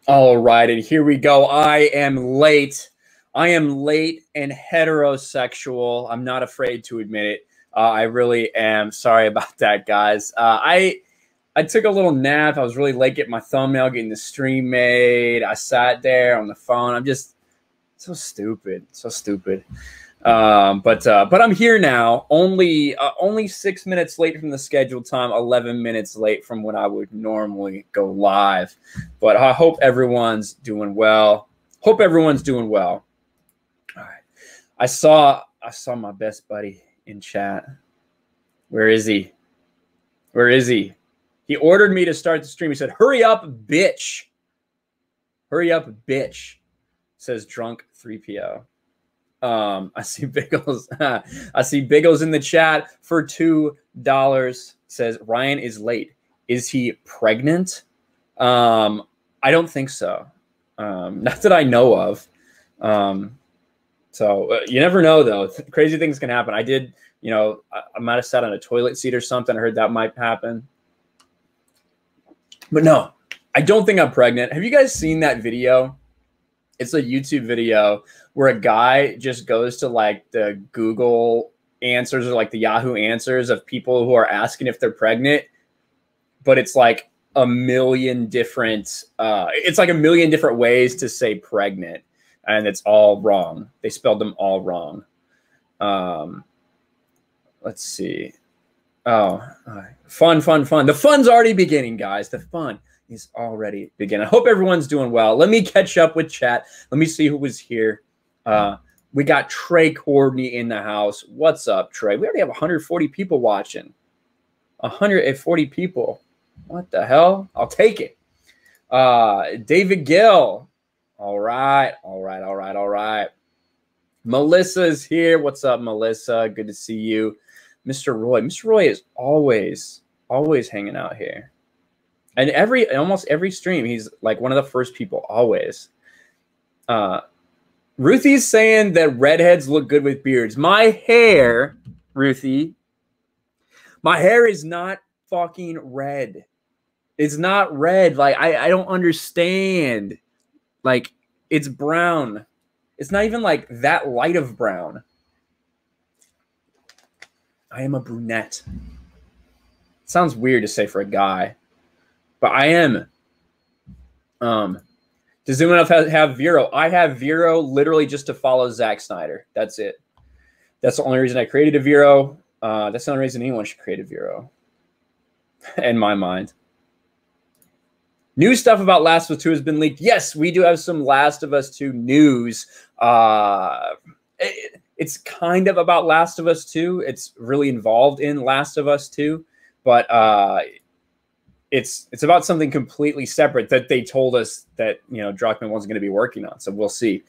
All right, and here we go. I am late. I am late and heterosexual. I'm not afraid to admit it. I really am. Sorry about that, guys. I took a little nap. I was really late getting my thumbnail, getting the stream made. I sat there on the phone. I'm just so stupid. So stupid. But I'm here now. Only 6 minutes late from the scheduled time, 11 minutes late from when I would normally go live. But I hope everyone's doing well. Hope everyone's doing well. All right. I saw my best buddy in chat. Where is he? Where is he? He ordered me to start the stream. He said, "Hurry up, bitch. Hurry up, bitch," says drunk 3PO. I see Biggles. I see Biggles in the chat for $2. Says Ryan is late. Is he pregnant? I don't think so. Not that I know of. So you never know though. Crazy things can happen. I did, I might have sat on a toilet seat or something. I heard that might happen. But no, I don't think I'm pregnant. Have you guys seen that video? It's a YouTube video where a guy just goes to like the Google answers or like the Yahoo answers of people who are asking if they're pregnant, but it's like a million different ways to say pregnant, and it's all wrong. They spelled them all wrong. Let's see. Oh, fun. The fun's already beginning, guys. The fun is already beginning. I hope everyone's doing well. Let me catch up with chat. Let me see who was here. We got Trey Courtney in the house. What's up, Trey? We already have 140 people watching. 140 people. What the hell? I'll take it. David Gill. All right. Melissa's here. What's up, Melissa? Good to see you. Mr. Roy. Mr. Roy is always hanging out here. And almost every stream, he's like one of the first people, always. Ruthie's saying that redheads look good with beards. My hair, Ruthie, my hair is not fucking red. It's not red. Like, I don't understand. Like, it's brown. It's not even like that light of brown. I am a brunette. Sounds weird to say for a guy, but I am. Does anyone else have Vero? I have Vero literally just to follow Zack Snyder. That's it. That's the only reason I created a Vero. That's the only reason anyone should create a Vero, in my mind. New stuff about Last of Us 2 has been leaked. Yes, we do have some Last of Us 2 news. It's kind of about Last of Us 2. It's really involved in Last of Us 2, but it's about something completely separate that they told us that Druckmann wasn't going to be working on. So we'll see.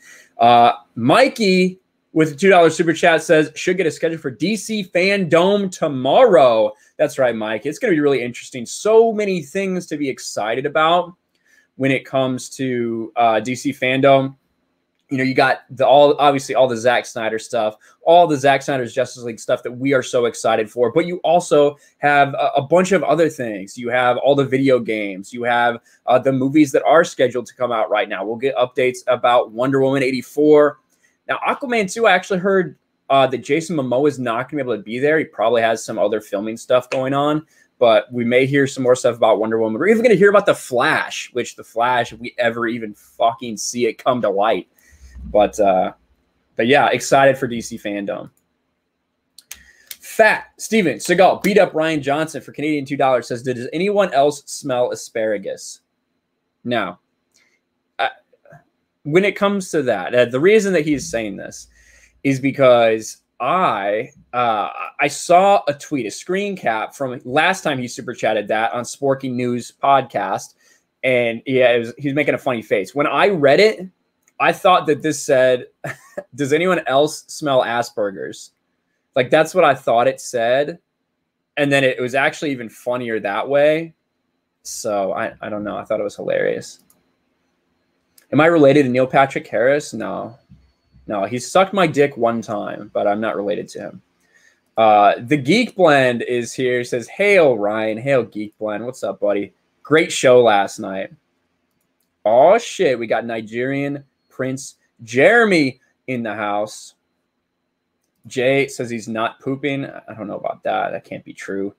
Mikey with a $2 super chat says should get a schedule for DC Fandom tomorrow. That's right, Mike. It's going to be really interesting. So many things to be excited about when it comes to DC Fandom. You got obviously all the Zack Snyder stuff, all the Zack Snyder's Justice League stuff that we are so excited for. But you also have a bunch of other things. You have all the video games. You have the movies that are scheduled to come out right now. We'll get updates about Wonder Woman 84. Now, Aquaman 2, I actually heard that Jason Momoa is not going to be able to be there. He probably has some other filming stuff going on. But we may hear some more stuff about Wonder Woman. We're even going to hear about The Flash, which The Flash, if we ever even fucking see it come to light. But yeah, excited for DC Fandom. Fat Steven Seagal beat up Ryan Johnson for Canadian $2. Says, does anyone else smell asparagus? Now, when it comes to that, the reason that he's saying this is because I saw a tweet, a screen cap from last time he super chatted that on Sporky News podcast, and yeah, he's making a funny face. When I read it, I thought that this said, does anyone else smell Asperger's? Like, that's what I thought it said. And then it was actually even funnier that way. So I don't know. I thought it was hilarious. Am I related to Neil Patrick Harris? No. No, he sucked my dick one time, but I'm not related to him. The Geek Blend is here. Says, hail, Ryan. Hail, Geek Blend. What's up, buddy? Great show last night. Oh, shit. We got Nigerian Prince Jeremy in the house. Jay says he's not pooping. I don't know about that. That can't be true.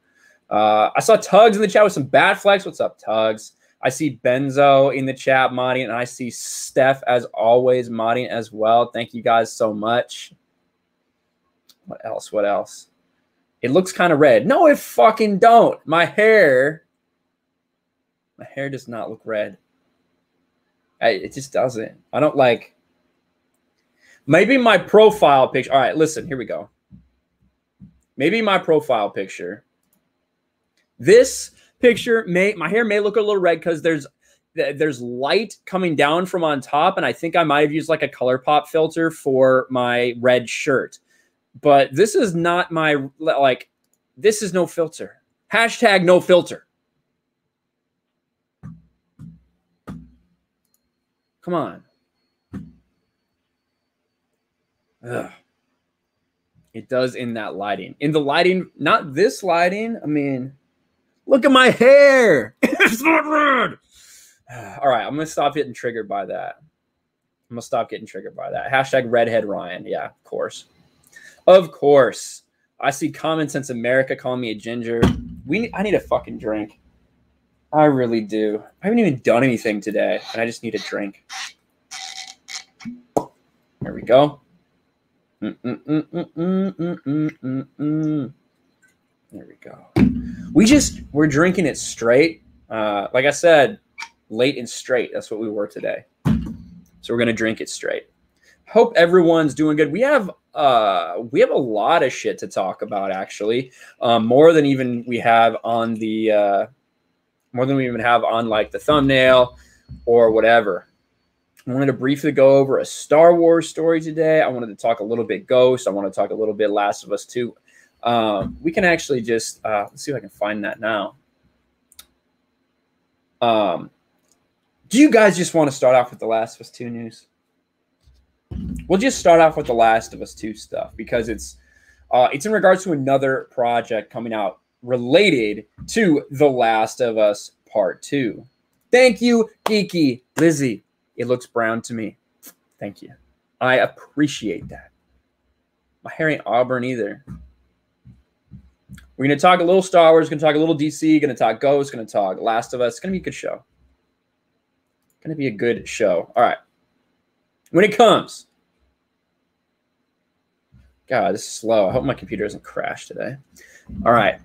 I saw Tugs in the chat with some bat flex. What's up, Tugs? I see Benzo in the chat modding, and I see Steph, as always, modding as well. Thank you guys so much. What else? What else? It looks kind of red. No, it fucking don't. My hair does not look red. It just doesn't. I don't like... Maybe my profile picture... All right, listen. Here we go. Maybe my profile picture... This picture my hair may look a little red because there's light coming down from on top, and I think I might have used like a ColourPop filter for my red shirt. But this is not my, like, this is no filter. Hashtag no filter. Come on. Ugh. It does in that lighting. In the lighting, not this lighting. I mean... Look at my hair. It's not red. All right, I'm going to stop getting triggered by that. I'm going to stop getting triggered by that. Hashtag redhead Ryan. Yeah, of course. Of course. I see Common Sense America calling me a ginger. I need a fucking drink. I really do. I haven't even done anything today, and I just need a drink. There we go. There we go. We're drinking it straight. Like I said, late and straight. That's what we were today. So we're going to drink it straight. Hope everyone's doing good. We have a lot of shit to talk about, actually. More than even we have on the more than we even have on like the thumbnail or whatever. I wanted to briefly go over a Star Wars story today. I wanted to talk a little bit Ghost. I want to talk a little bit Last of Us 2. We can actually just let's see if I can find that now. Do you guys just want to start off with the Last of Us 2 news? We'll just start off with the Last of Us 2 stuff because it's in regards to another project coming out related to The Last of Us Part 2. Thank you, Geeky Lizzie. It looks brown to me. Thank you. I appreciate that. My hair ain't auburn either. We're going to talk a little Star Wars, going to talk a little DC, going to talk Ghost, going to talk Last of Us. It's going to be a good show. Going to be a good show. All right. When it comes. God, this is slow. I hope my computer doesn't crash today. All right.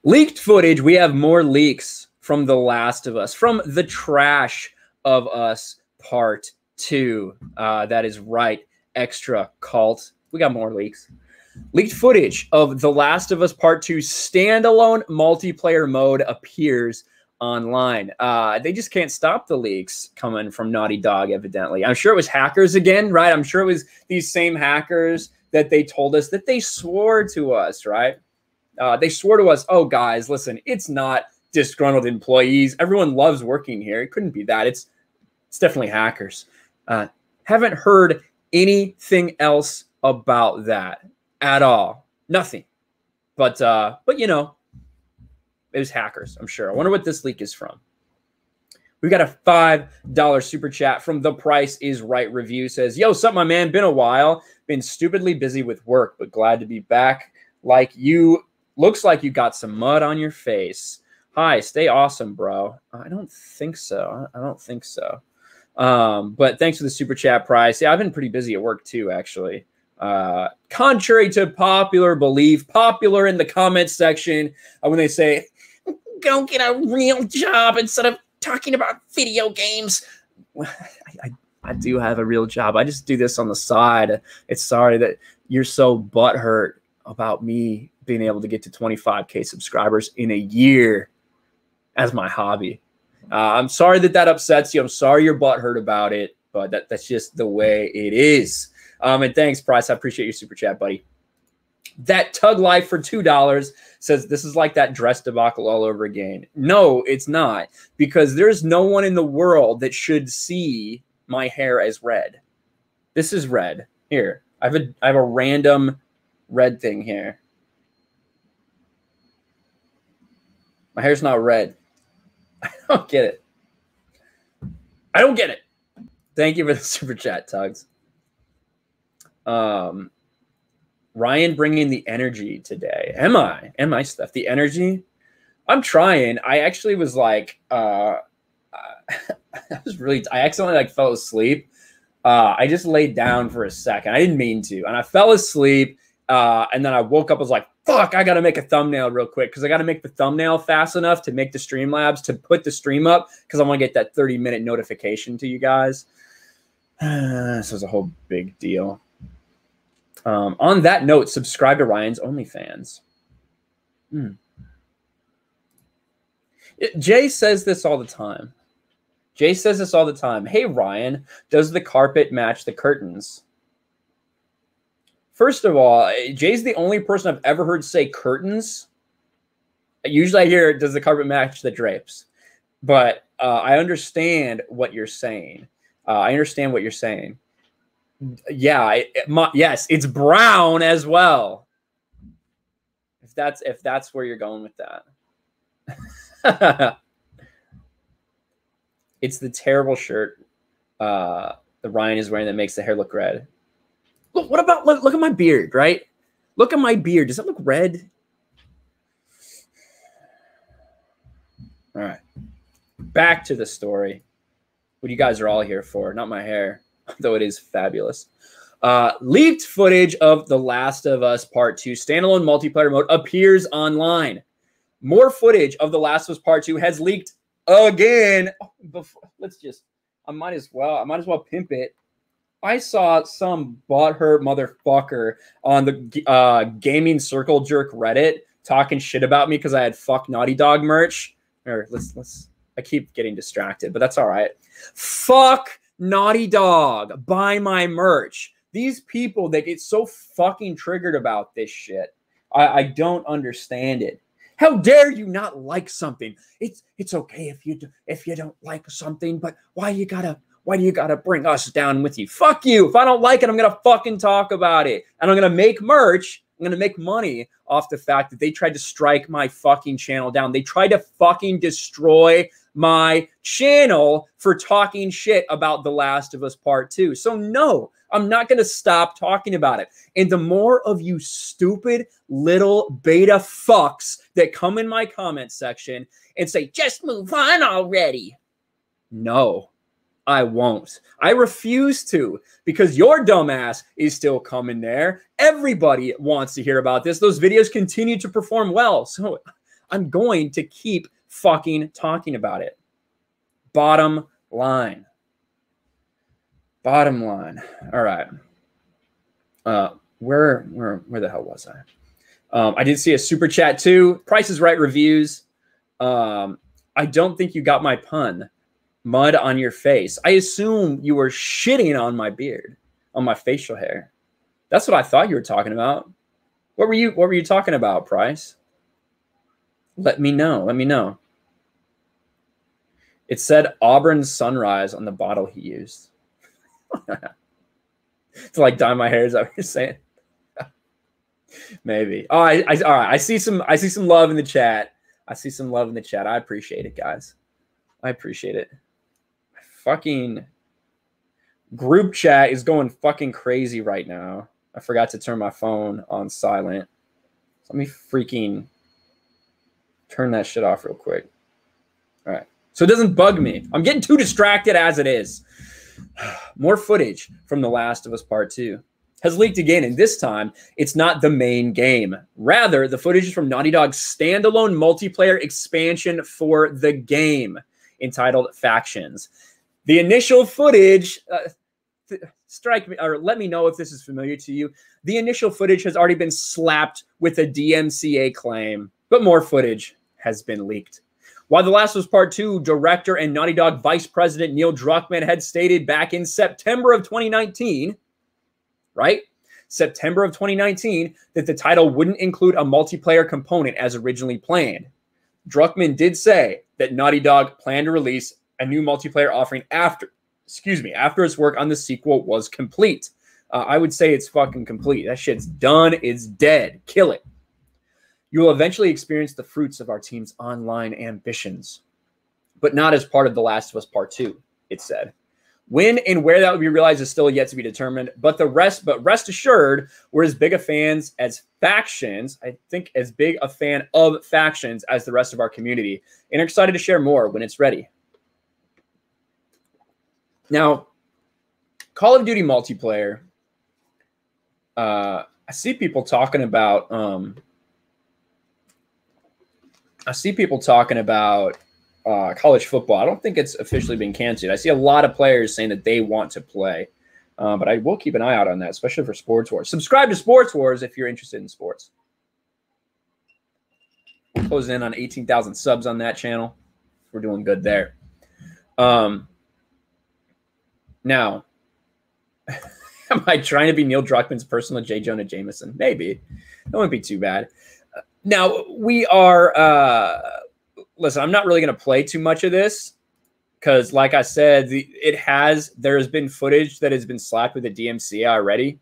Leaked footage. We have more leaks from The Last of Us, from the trash of Us Part 2. That is right. Extra cult. We got more leaks. Leaked footage of The Last of Us Part 2 standalone multiplayer mode appears online. They just can't stop the leaks coming from Naughty Dog, evidently. I'm sure it was hackers again, right? I'm sure it was these same hackers that they told us that they swore to us, right? They swore to us, oh, guys, listen, it's not disgruntled employees. Everyone loves working here. It couldn't be that. It's definitely hackers. Haven't heard anything else about that at all. Nothing. But you know, it was hackers, I'm sure. I wonder what this leak is from. We got a $5 super chat from The Price Is Right Review. Says, yo, sup, my man? Been a while. Been stupidly busy with work, but glad to be back. Like you, looks like you got some mud on your face. Hi, stay awesome, bro. I don't think so. I don't think so. But thanks for the super chat, Price. Yeah, I've been pretty busy at work too, actually. Contrary to popular belief, popular in the comments section, when they say, go get a real job instead of talking about video games. I do have a real job. I just do this on the side. It's sorry that you're so butthurt about me being able to get to 25K subscribers in a year as my hobby. I'm sorry that upsets you. I'm sorry you're butthurt about it, but that's just the way it is. And thanks, Price. I appreciate your super chat, buddy. That Tug Life for $2 says this is like that dress debacle all over again. No, it's not, because there's no one in the world that should see my hair as red. This is red. Here, I have a random red thing here. My hair's not red. I don't get it. I don't get it. Thank you for the super chat, Tugs. Ryan bringing the energy today. Am I, Steph? The energy? I'm trying. I actually was like, I accidentally like fell asleep. I just laid down for a second. I didn't mean to. And I fell asleep. And then I woke up, I was like, fuck, I got to make a thumbnail real quick. Cause I got to make the thumbnail fast enough to make the Streamlabs to put the stream up. Cause I want to get that 30-minute notification to you guys. This was a whole big deal. On that note, subscribe to Ryan's OnlyFans. Jay says this all the time. Hey, Ryan, does the carpet match the curtains? First of all, Jay's the only person I've ever heard say curtains. Usually I hear, does the carpet match the drapes? But I understand what you're saying. Yeah, yes, it's brown as well. If that's where you're going with that. It's the terrible shirt that Ryan is wearing that makes the hair look red. Look, look at my beard, right? Look at my beard. Does it look red? All right. Back to the story. What you guys are all here for, not my hair. Though it is fabulous. Leaked footage of The Last of Us Part 2 standalone multiplayer mode appears online. More footage of The Last of Us Part 2 has leaked again. I might as well pimp it. I saw some butthurt motherfucker on the Gaming Circle Jerk Reddit talking shit about me because I had fuck Naughty Dog merch. Or I keep getting distracted, but that's all right. Fuck Naughty Dog, buy my merch. These people, they get so fucking triggered about this shit. I don't understand it. How dare you not like something? It's okay if you don't like something, but why do you gotta bring us down with you? Fuck you. If I don't like it, I'm gonna fucking talk about it. And I'm gonna make merch. I'm gonna make money off the fact that they tried to strike my fucking channel down. They tried to fucking destroy my channel for talking shit about The Last of Us Part 2. So no, I'm not going to stop talking about it. And the more of you stupid little beta fucks that come in my comment section and say, just move on already. No, I won't. I refuse to, because your dumbass is still coming there. Everybody wants to hear about this. Those videos continue to perform well. So I'm going to keep fucking talking about it. Bottom line. All right. Where the hell was I? I did see a super chat too. Price is Right reviews. I don't think you got my pun. Mud on your face. I assume you were shitting on my beard, on my facial hair. That's what I thought you were talking about. What were you talking about, Price? Let me know. It said Auburn Sunrise on the bottle he used. To like dye my hair, is that what you're saying? Maybe. Oh, all right. I see some love in the chat. I appreciate it, guys. I appreciate it. Fucking group chat is going fucking crazy right now. I forgot to turn my phone on silent. So let me freaking turn that shit off real quick. All right. So it doesn't bug me. I'm getting too distracted as it is. More footage from The Last of Us Part 2 has leaked again, and this time it's not the main game. Rather, the footage is from Naughty Dog's standalone multiplayer expansion for the game, entitled Factions. The initial footage, strike me or let me know if this is familiar to you. The initial footage has already been slapped with a DMCA claim, but more footage has been leaked. While The Last of Us Part 2 director and Naughty Dog Vice President Neil Druckmann had stated back in September of 2019, right? September of 2019, that the title wouldn't include a multiplayer component as originally planned. Druckmann did say that Naughty Dog planned to release a new multiplayer offering after its work on the sequel was complete. I would say it's fucking complete. That shit's done. It's dead. Kill it. You will eventually experience the fruits of our team's online ambitions, but not as part of The Last of Us Part 2. it said. When and where that would be realized is still yet to be determined, but rest assured, we're as big a fans as factions. I think as big a fan of factions as the rest of our community, and are excited to share more when it's ready. Now, Call of Duty multiplayer. I see people talking about. College football. I don't think it's officially been canceled. I see a lot of players saying that they want to play, but I will keep an eye out on that, especially for Sports Wars. Subscribe to Sports Wars if you're interested in sports. We're closing in on 18,000 subs on that channel. We're doing good there. Now, am I trying to be Neil Druckmann's personal J. Jonah Jameson? Maybe. That wouldn't be too bad. Now, we are... listen, I'm not really going to play too much of this because, like I said, there's been footage that has been slapped with the DMCA already.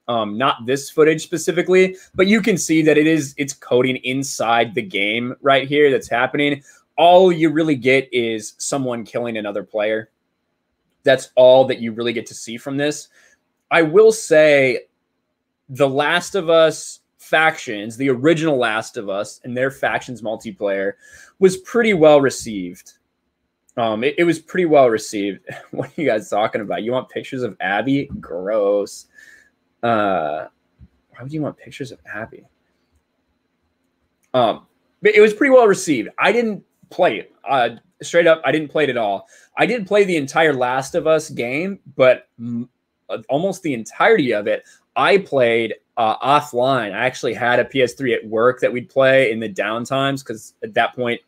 Not this footage specifically, but you can see that it's coding inside the game right here that's happening. All you really get is someone killing another player. That's all that you really get to see from this. I will say The Last of Us factions, the original Last of Us and their factions multiplayer was pretty well received. It was pretty well received. What are you guys talking about? You want pictures of Abby? Gross. Why would you want pictures of Abby? But it was pretty well received. I didn't play it. Straight up, I didn't play it at all. I did play the entire Last of Us game, but almost the entirety of it I played offline. I actually had a PS3 at work that we'd play in the downtimes because at that point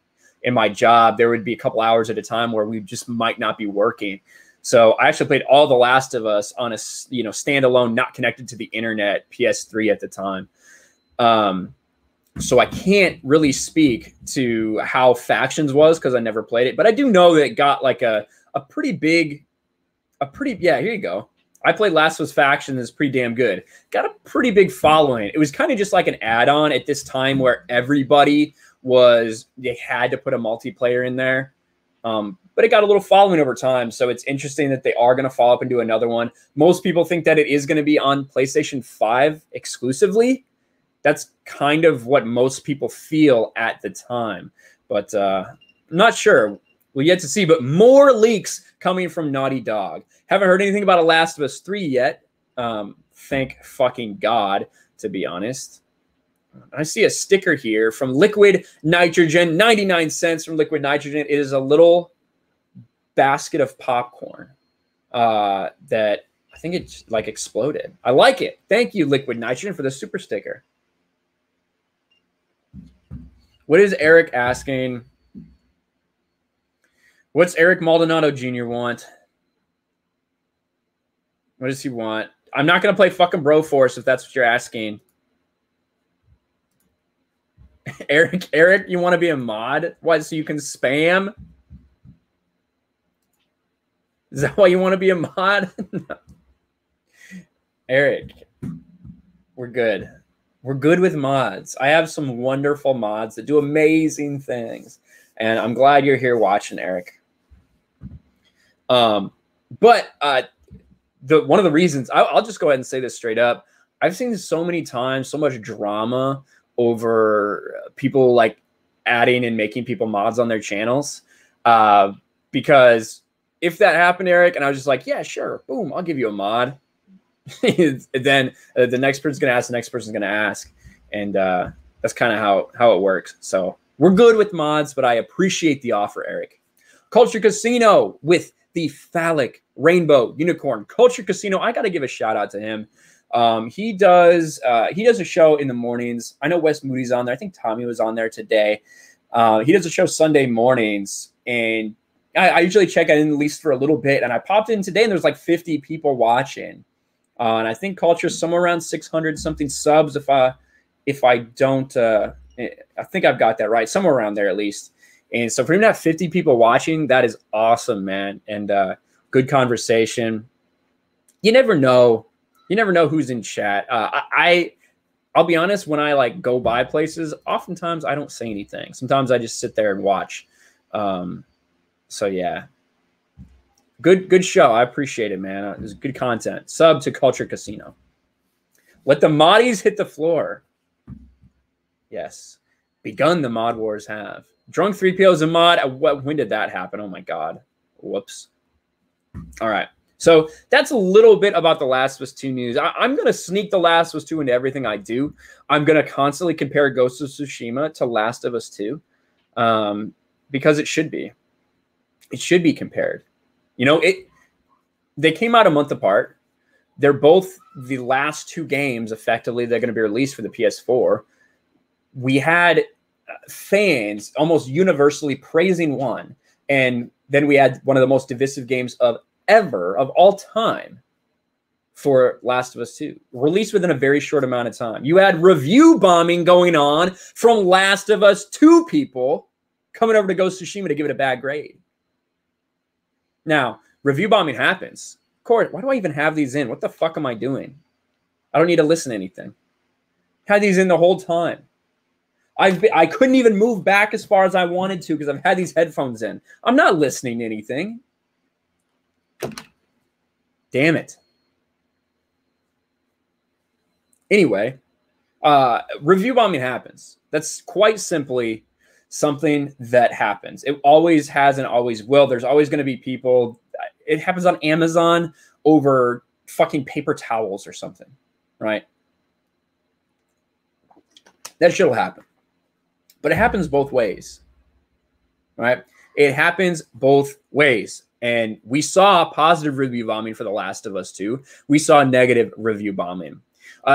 in my job, there would be a couple hours at a time where we just might not be working. So I actually played all The Last of Us on a standalone, not connected to the internet PS3 at the time. So I can't really speak to how Factions was because I never played it, but I do know that it got like yeah, here you go. I played Last of Us Faction. It's pretty damn good. Got a pretty big following. It was kind of just like an add-on at this time where everybody they had to put a multiplayer in there. But it got a little following over time. So it's interesting that they are going to follow up and do another one. Most people think that it is going to be on PlayStation 5 exclusively. That's kind of what most people feel at the time. But I'm not sure. We'll yet to see. But more leaks coming from Naughty Dog. Haven't heard anything about a Last of Us 3 yet. Thank fucking God, to be honest. I see a sticker here from Liquid Nitrogen. 99 cents from Liquid Nitrogen. It is a little basket of popcorn that I think it like exploded. I like it. Thank you, Liquid Nitrogen, for the super sticker. What is Eric asking? What's Eric Maldonado Jr. want? What does he want? I'm not going to play fucking Broforce if that's what you're asking. Eric, you want to be a mod? What, so you can spam? Is that why you want to be a mod? No. Eric, we're good. We're good with mods. I have some wonderful mods that do amazing things. And I'm glad you're here watching, Eric. But one of the reasons, I'll just go ahead and say this straight up. I've seen this so many times, so much drama over people like adding and making people mods on their channels. Because if that happened, Eric, and I was just like, yeah, sure, boom, I'll give you a mod. Then the next person's going to ask, the next person's going to ask. And that's kind of how it works. So we're good with mods, but I appreciate the offer, Eric. Culture Casino with the phallic rainbow unicorn. Culture Casino, I got to give a shout out to him. He does a show in the mornings. I know Wes Moody's on there. I think Tommy was on there today. He does a show Sunday mornings, and I usually check in at least for a little bit. And I popped in today, and there's like 50 people watching. And I think Culture's somewhere around 600 something subs. If I don't, I think I've got that right, somewhere around there at least. And so for him to have 50 people watching, that is awesome, man. And good conversation. You never know. You never know who's in chat. I'll be honest, when I like go by places, oftentimes I don't say anything. Sometimes I just sit there and watch. So yeah. Good show. I appreciate it, man. It was good content. Sub to Culture Casino. Let the moddies hit the floor. Yes. Begun the mod wars have. Drunk 3PO is a mod. When did that happen? Oh my God. Whoops. All right. So that's a little bit about The Last of Us 2 news. I'm going to sneak The Last of Us 2 into everything I do. I'm going to constantly compare Ghost of Tsushima to Last of Us 2 because it should be. It should be compared. You know, they came out a month apart. They're both the last two games, effectively, they're going to be released for the PS4. We had fans almost universally praising one, and then we had one of the most divisive games of all time for Last of Us 2, released within a very short amount of time. You had review bombing going on from Last of Us 2 people coming over to Ghost of Tsushima to give it a bad grade. Now, review bombing happens. Court, why do I even have these in? What the fuck am I doing? I don't need to listen to anything. Had these in the whole time. I couldn't even move back as far as I wanted to because I've had these headphones in. I'm not listening to anything. Damn it. Anyway, review bombing happens. That's quite simply something that happens. It always has and always will. There's always going to be people. It happens on Amazon over fucking paper towels or something, right? That shit will happen. But it happens both ways, right? It happens both ways. And we saw positive review bombing for The Last of Us 2. We saw negative review bombing.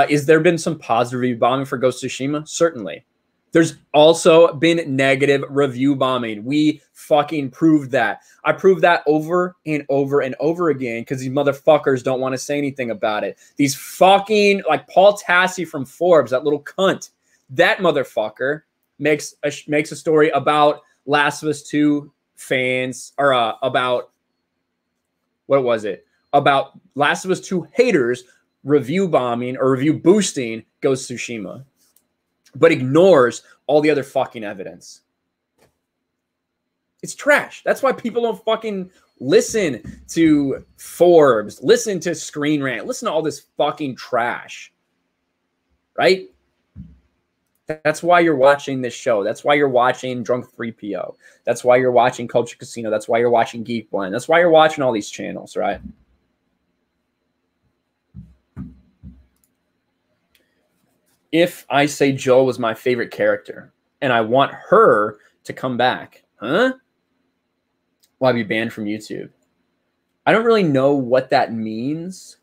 Is there been some positive review bombing for Ghost of Tsushima? Certainly. There's also been negative review bombing. We fucking proved that. I proved that over and over and over again because these motherfuckers don't want to say anything about it. These fucking, like Paul Tassi from Forbes, that little cunt, that motherfucker makes a story about Last of Us 2 fans, or about, what was it? About Last of Us 2 haters review bombing or review boosting Ghost of Tsushima, but ignores all the other fucking evidence. It's trash. That's why people don't fucking listen to Forbes, listen to Screen Rant, listen to all this fucking trash, right? That's why you're watching this show. That's why you're watching Drunk 3PO. That's why you're watching Culture Casino. That's why you're watching Geek Blend. That's why you're watching all these channels, right? If I say Joel was my favorite character and I want her to come back, huh? Will I be banned from YouTube? I don't really know what that means.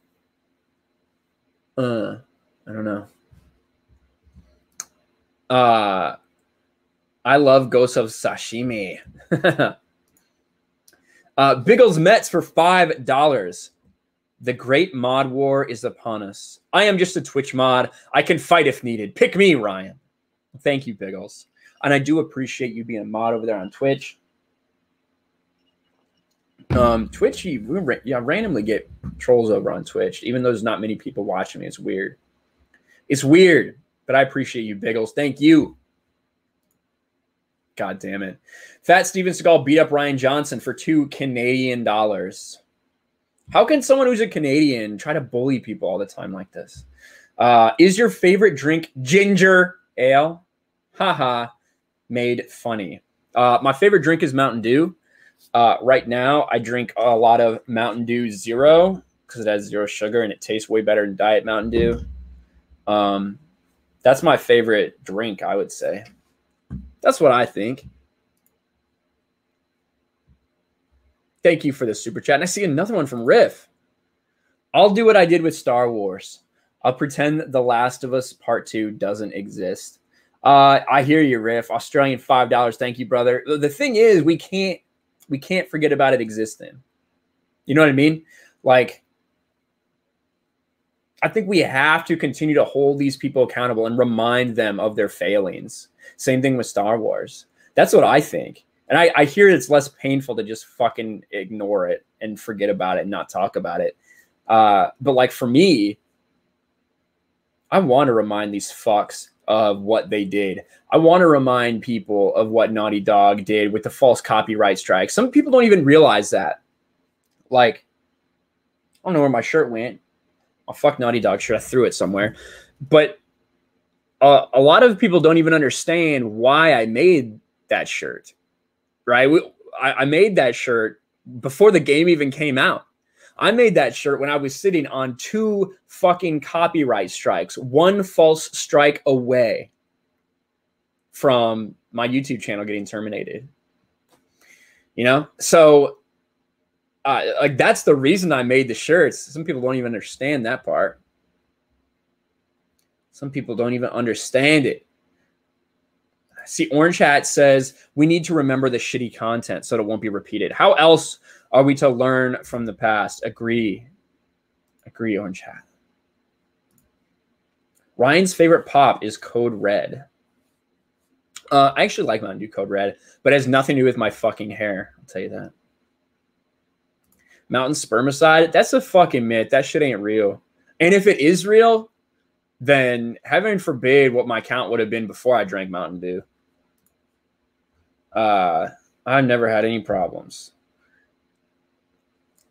I don't know. I love Ghost of Sashimi. Biggles Mets for $5. The great mod war is upon us. I am just a Twitch mod. I can fight if needed. Pick me, Ryan. Thank you, Biggles. And I do appreciate you being a mod over there on Twitch. Twitch, we randomly get trolls over on Twitch, even though there's not many people watching me. It's weird. It's weird. But I appreciate you, Biggles. Thank you. God damn it. Fat Steven Seagal beat up Ryan Johnson for $2 Canadian. How can someone who's a Canadian try to bully people all the time like this? Is your favorite drink ginger ale? Haha. Made funny. My favorite drink is Mountain Dew. Right now, I drink a lot of Mountain Dew Zero because it has zero sugar and it tastes way better than Diet Mountain Dew. That's my favorite drink, I would say. That's what I think. Thank you for the super chat. And I see another one from Riff. I'll do what I did with Star Wars. I'll pretend The Last of Us Part 2 doesn't exist. I hear you, Riff. Australian $5. Thank you, brother. The thing is, we can't forget about it existing. You know what I mean? Like, I think we have to continue to hold these people accountable and remind them of their failings. Same thing with Star Wars. That's what I think. And I hear it's less painful to just fucking ignore it and forget about it and not talk about it. But like for me, I want to remind these fucks of what they did. I want to remind people of what Naughty Dog did with the false copyright strike. Some people don't even realize that. Like, I don't know where my shirt went. Oh, fuck Naughty Dog shirt. I threw it somewhere. But a lot of people don't even understand why I made that shirt, right? I made that shirt before the game even came out. I made that shirt when I was sitting on 2 fucking copyright strikes, 1 false strike away from my YouTube channel getting terminated. You know? So, like, that's the reason I made the shirts. Some people don't even understand that part. Some people don't even understand it. See, Orange Hat says, we need to remember the shitty content so that it won't be repeated. How else are we to learn from the past? Agree. Agree, Orange Hat. Ryan's favorite pop is Code Red. I actually like Mountain Dew Code Red, but it has nothing to do with my fucking hair. I'll tell you that. Mountain Spermicide, that's a fucking myth. That shit ain't real. And if it is real, then heaven forbid what my count would have been before I drank Mountain Dew. I've never had any problems.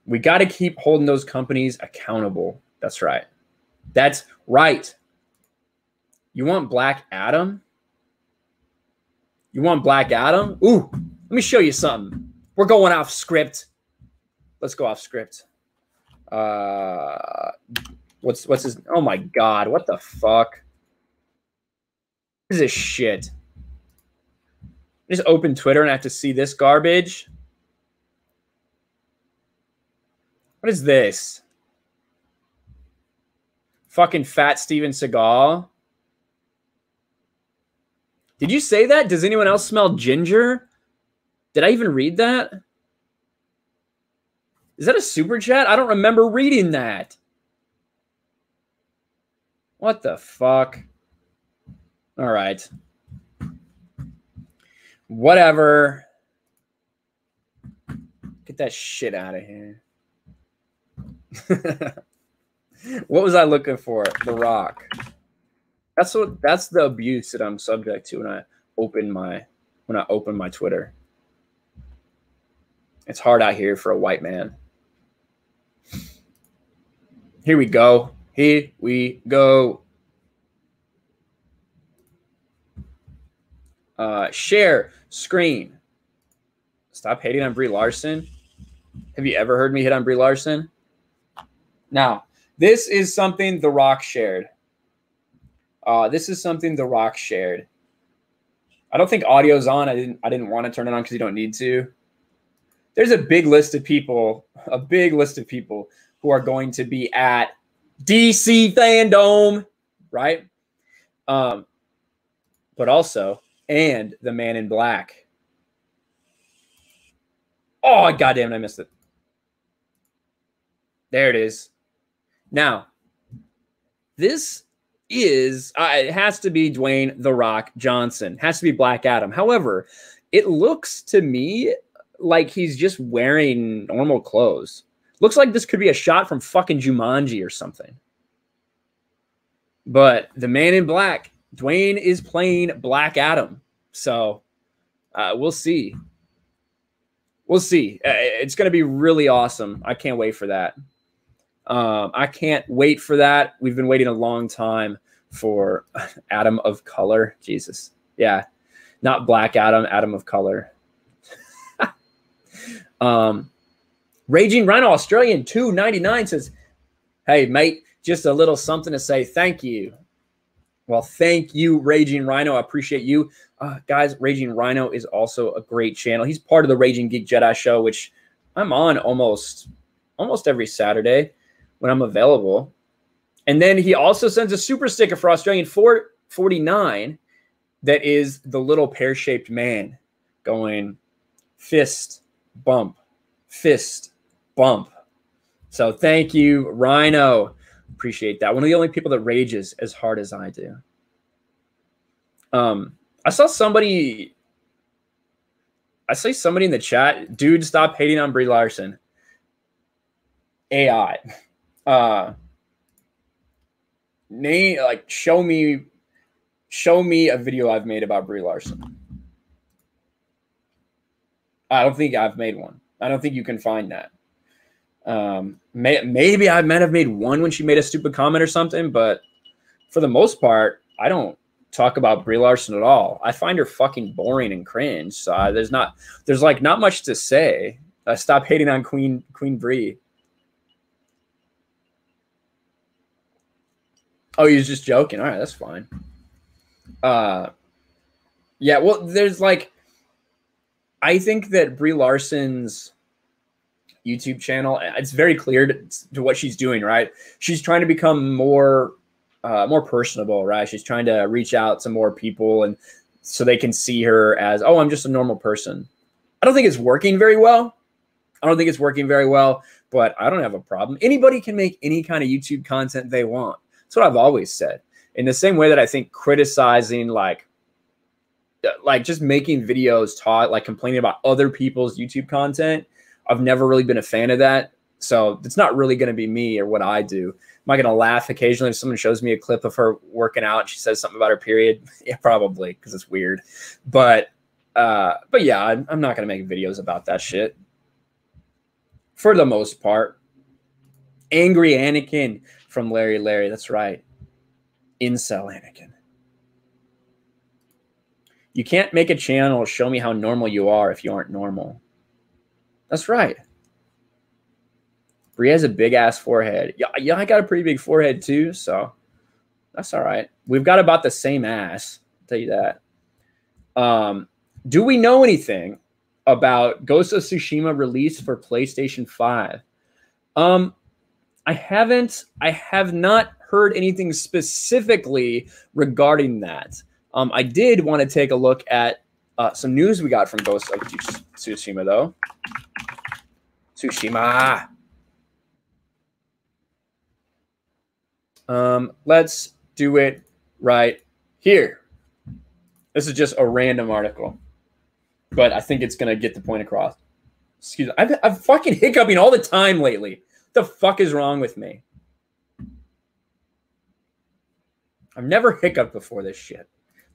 We got to keep holding those companies accountable. That's right. That's right. You want Black Adam? You want Black Adam? Ooh, let me show you something. We're going off script. Let's go off script. What's his? Oh my God! What the fuck? What is this shit? I just open Twitter and I have to see this garbage. What is this? Fucking fat Steven Seagal. Did you say that? Does anyone else smell ginger? Did I even read that? Is that a super chat? I don't remember reading that. What the fuck? All right. Whatever. Get that shit out of here. What was I looking for? The Rock. That's the abuse that I'm subject to when I open my Twitter. It's hard out here for a white man. Here we go. Here we go. Share screen. Stop hating on Brie Larson. Have you ever heard me hit on Brie Larson? Now, this is something The Rock shared. This is something The Rock shared. I don't think audio's on. I didn't want to turn it on because you don't need to. There's a big list of people who are going to be at DC Fandom, right? But also, and the Man in Black. Oh, goddamn it, I missed it. There it is. Now, this is, it has to be Dwayne The Rock Johnson. It has to be Black Adam. However, it looks to me like he's just wearing normal clothes. Looks like this could be a shot from fucking Jumanji or something. But the Man in Black, Dwayne is playing Black Adam. So we'll see. We'll see. It's going to be really awesome. I can't wait for that. I can't wait for that. We've been waiting a long time for Adam of Color. Jesus. Yeah. Not Black Adam, Adam of Color. Raging Rhino Australian 299 says, hey, mate, just a little something to say thank you. Well, thank you, Raging Rhino. I appreciate you. Guys, Raging Rhino is also a great channel. He's part of the Raging Geek Jedi show, which I'm on almost every Saturday when I'm available. And then he also sends a super sticker for Australian 449 that is the little pear-shaped man going fist, bump, fist, bump. So thank you, Rhino. Appreciate that. One of the only people that rages as hard as I do. I saw somebody in the chat, dude, stop hating on Brie Larson. AI. Show me a video I've made about Brie Larson. I don't think I've made one. I don't think you can find that. Maybe I might have made one when she made a stupid comment or something, but for the most part, I don't talk about Brie Larson at all. I find her fucking boring and cringe. So there's like not much to say. Stop hating on Queen Brie. Oh, he was just joking. All right, that's fine. Yeah, well, there's like, I think that Brie Larson's YouTube channel, it's very clear to what she's doing, right? She's trying to become more personable, right? She's trying to reach out to more people, and so they can see her as, oh, I'm just a normal person. I don't think it's working very well. But I don't have a problem. Anybody can make any kind of YouTube content they want. That's what I've always said. In the same way that I think criticizing, like just making videos like complaining about other people's YouTube content, I've never really been a fan of that. So it's not really going to be me or what I do. Am I going to laugh occasionally if someone shows me a clip of her working out and she says something about her period? Yeah, probably, because it's weird. But yeah, I'm not going to make videos about that shit. For the most part. Angry Anakin from Larry. That's right. Incel Anakin. You can't make a channel show me how normal you are if you aren't normal. That's right. Brie has a big-ass forehead. Yeah, I got a pretty big forehead too, so that's all right. We've got about the same ass, I'll tell you that. Do we know anything about Ghost of Tsushima release for PlayStation 5? I have not heard anything specifically regarding that. I did want to take a look at some news we got from Ghost of Tsushima, though. Tsushima. Let's do it right here. This is just a random article, but I think it's going to get the point across. Excuse me. I'm fucking hiccuping all the time lately. What the fuck is wrong with me? I've never hiccuped before this shit.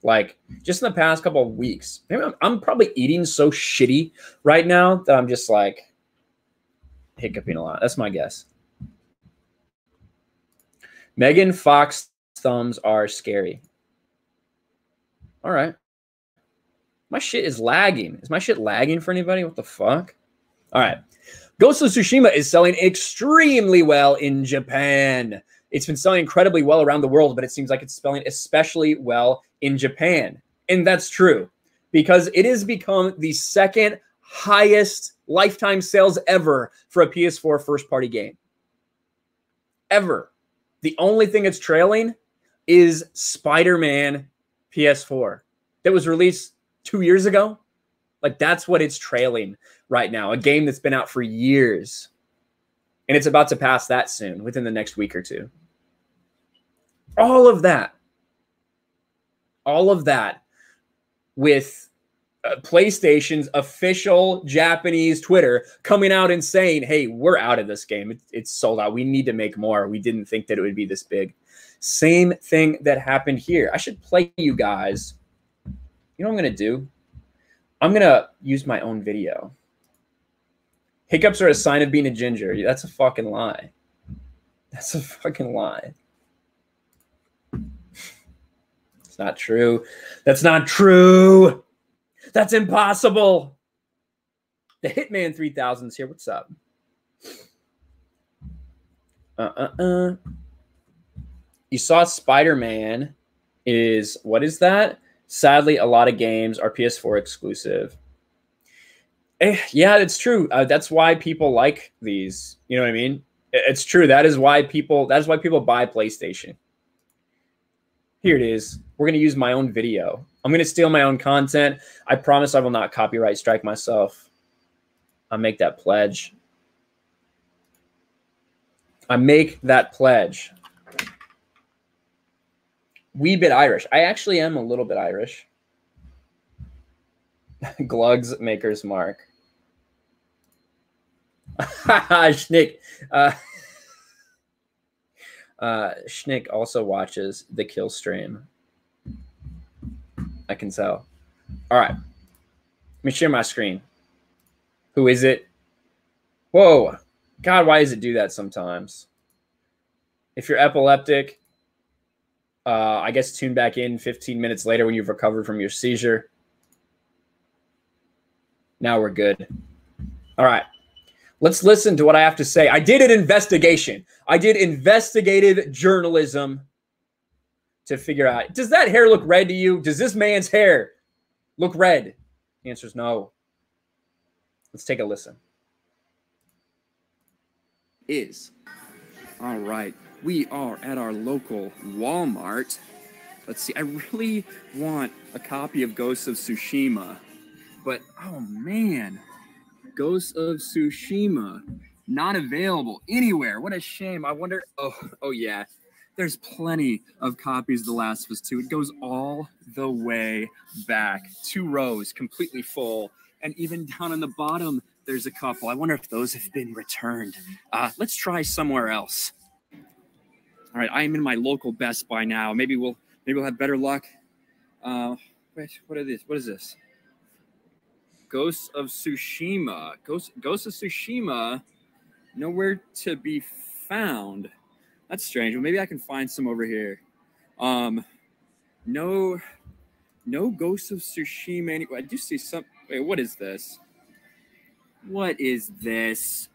Like, just in the past couple of weeks. Maybe I'm probably eating so shitty right now that I'm just like hiccuping a lot. That's my guess. Megan Fox thumbs are scary. All right. My shit is lagging. Is my shit lagging for anybody? What the fuck? All right. Ghost of Tsushima is selling extremely well in Japan. It's been selling incredibly well around the world, but it seems like it's selling especially well in Japan. And that's true because it has become the second highest lifetime sales ever for a PS4 first-party game. Ever. The only thing it's trailing is Spider-Man PS4 that was released 2 years ago. Like, that's what it's trailing right now. A game that's been out for years. And it's about to pass that soon, within the next week or two. All of that with PlayStation's official Japanese Twitter coming out and saying, hey, we're out of this game. It's sold out. We need to make more. We didn't think that it would be this big. Same thing that happened here. I should play you guys. You know what I'm going to do? I'm going to use my own video. Hiccups are a sign of being a ginger. That's a fucking lie. That's a fucking lie. It's not true. That's not true. That's impossible. The Hitman 3000's here. What's up? You saw Spider-Man is, what is that? Sadly, a lot of games are PS4 exclusive. Yeah, it's true. That's why people like these. You know what I mean? It's true. That is why people buy PlayStation. Here it is. We're going to use my own video. I'm going to steal my own content. I promise I will not copyright strike myself. I make that pledge. I make that pledge. Wee bit Irish. I actually am a little bit Irish. Glugs Maker's Mark. Schnick. Schnick also watches the kill stream. I can tell. All right. Let me share my screen. Who is it? Whoa. God, why does it do that sometimes? If you're epileptic, I guess tune back in 15 minutes later when you've recovered from your seizure. Now we're good. All right. Let's listen to what I have to say. I did an investigation. I did investigative journalism to figure out, does that hair look red to you? Does this man's hair look red? The answer is no. Let's take a listen. All right. We are at our local Walmart. Let's see. I really want a copy of Ghost of Tsushima. But, oh man. Ghost of Tsushima. Not available anywhere. What a shame. I wonder. Oh yeah. There's plenty of copies of The Last of Us 2. It goes all the way back. 2 rows, completely full. And even down on the bottom, there's a couple. I wonder if those have been returned. Let's try somewhere else. All right, I am in my local Best Buy now. Maybe we'll have better luck. Wait, what is this? Ghost of Tsushima. Ghost of Tsushima. Nowhere to be found. That's strange. Well, maybe I can find some over here. No Ghost of Tsushima anyway. I do see some. Wait, what is this? What is this?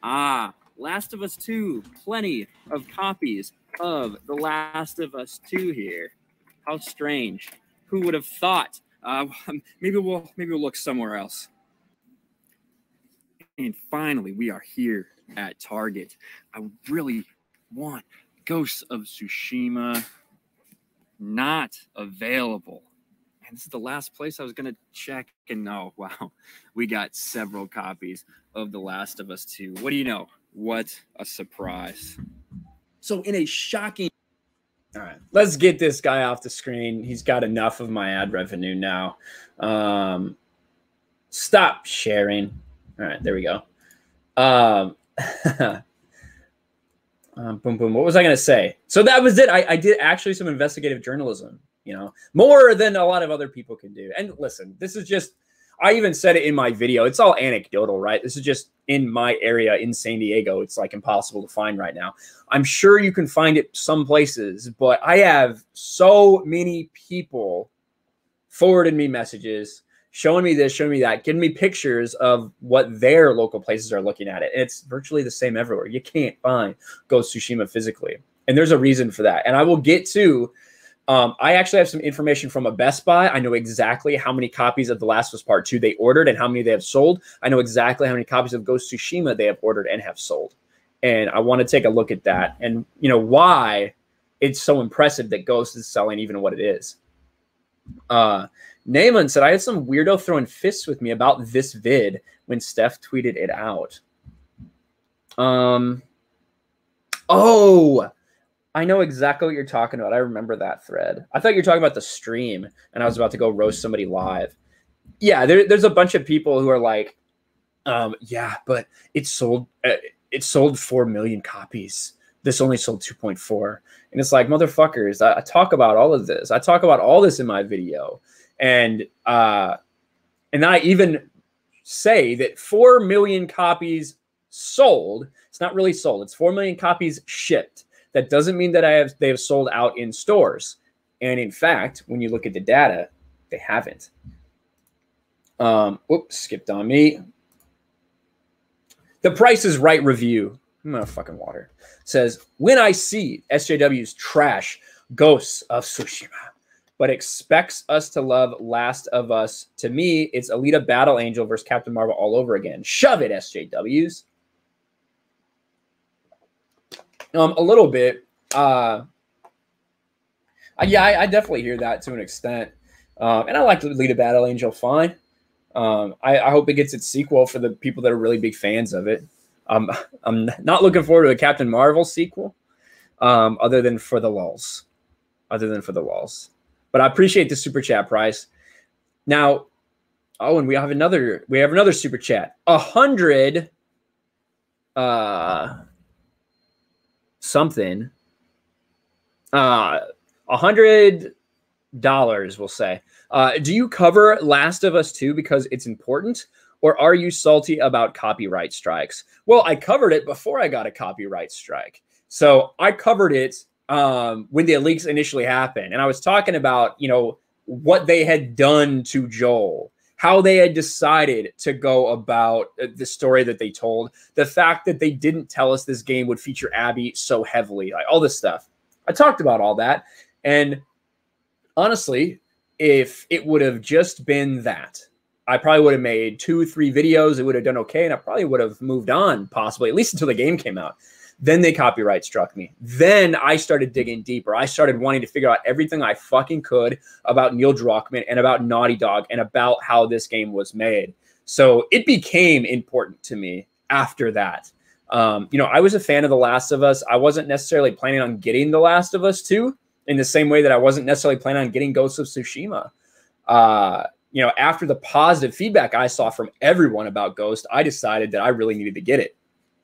Last of Us 2. Plenty of copies of The Last of Us 2 here. How strange. Who would have thought? Maybe we'll look somewhere else. And finally, we are here at Target. I really want Ghost of Tsushima. Not available. And this is the last place I was going to check. And no, wow, we got several copies of The Last of Us 2. What do you know? What a surprise. So in a shocking... All right, let's get this guy off the screen. He's got enough of my ad revenue now. Stop sharing. All right, there we go. Boom, boom. What was I going to say? So that was it. I did actually some investigative journalism, you know, more than a lot of other people can do. And listen, this is just, I even said it in my video. It's all anecdotal, right? This is just in my area in San Diego. It's like impossible to find right now. I'm sure you can find it some places, but I have so many people forwarding me messages, showing me this, showing me that, giving me pictures of what their local places are looking at it. And it's virtually the same everywhere. You can't find Ghost of Tsushima physically. And there's a reason for that. And I will get to, I actually have some information from a Best Buy. I know exactly how many copies of The Last of Us Part 2 they ordered and how many they have sold. I know exactly how many copies of Ghost of Tsushima they have ordered and have sold. And I want to take a look at that and, you know, why it's so impressive that Ghost is selling even what it is. Nayman said, I had some weirdo throwing fists with me about this vid when Steph tweeted it out. Oh, I know exactly what you're talking about. I remember that thread. I thought you were talking about the stream and I was about to go roast somebody live. Yeah, there's a bunch of people who are like, yeah, but it sold 4 million copies. This only sold 2.4. And it's like, motherfuckers, I talk about all of this. I talk about all this in my video. And I even say that 4 million copies sold. It's not really sold. It's 4 million copies shipped. That doesn't mean that they have sold out in stores. And in fact, when you look at the data, they haven't. Oops, skipped on me. The Price is Right review. I'm out of fucking water. Says, when I see SJW's trash Ghosts of Tsushima, but expects us to love Last of Us, to me, it's Alita Battle Angel versus Captain Marvel all over again. Shove it, SJWs. A little bit. Yeah, I definitely hear that to an extent. And I like Alita Battle Angel fine. I hope it gets its sequel for the people that are really big fans of it. I'm not looking forward to a Captain Marvel sequel, other than for the lulz. But I appreciate the super chat price. Now, oh, and we have another super chat. 100 something. $100, we'll say. Do you cover Last of Us 2 because it's important, or are you salty about copyright strikes? Well, I covered it before I got a copyright strike. So I covered it when the leaks initially happened. And I was talking about, you know, what they had done to Joel, how they had decided to go about the story that they told, the fact that they didn't tell us this game would feature Abby so heavily, like all this stuff. I talked about all that. And honestly, if it would have just been that, I probably would have made 2-3 videos. It would have done okay. And I probably would have moved on, possibly, at least until the game came out. Then they copyright struck me. Then I started digging deeper. I started wanting to figure out everything I fucking could about Neil Druckmann and about Naughty Dog and about how this game was made. So it became important to me after that. You know, I was a fan of The Last of Us. I wasn't necessarily planning on getting The Last of Us 2 in the same way that I wasn't necessarily planning on getting Ghost of Tsushima. You know, after the positive feedback I saw from everyone about Ghost, I decided that I really needed to get it.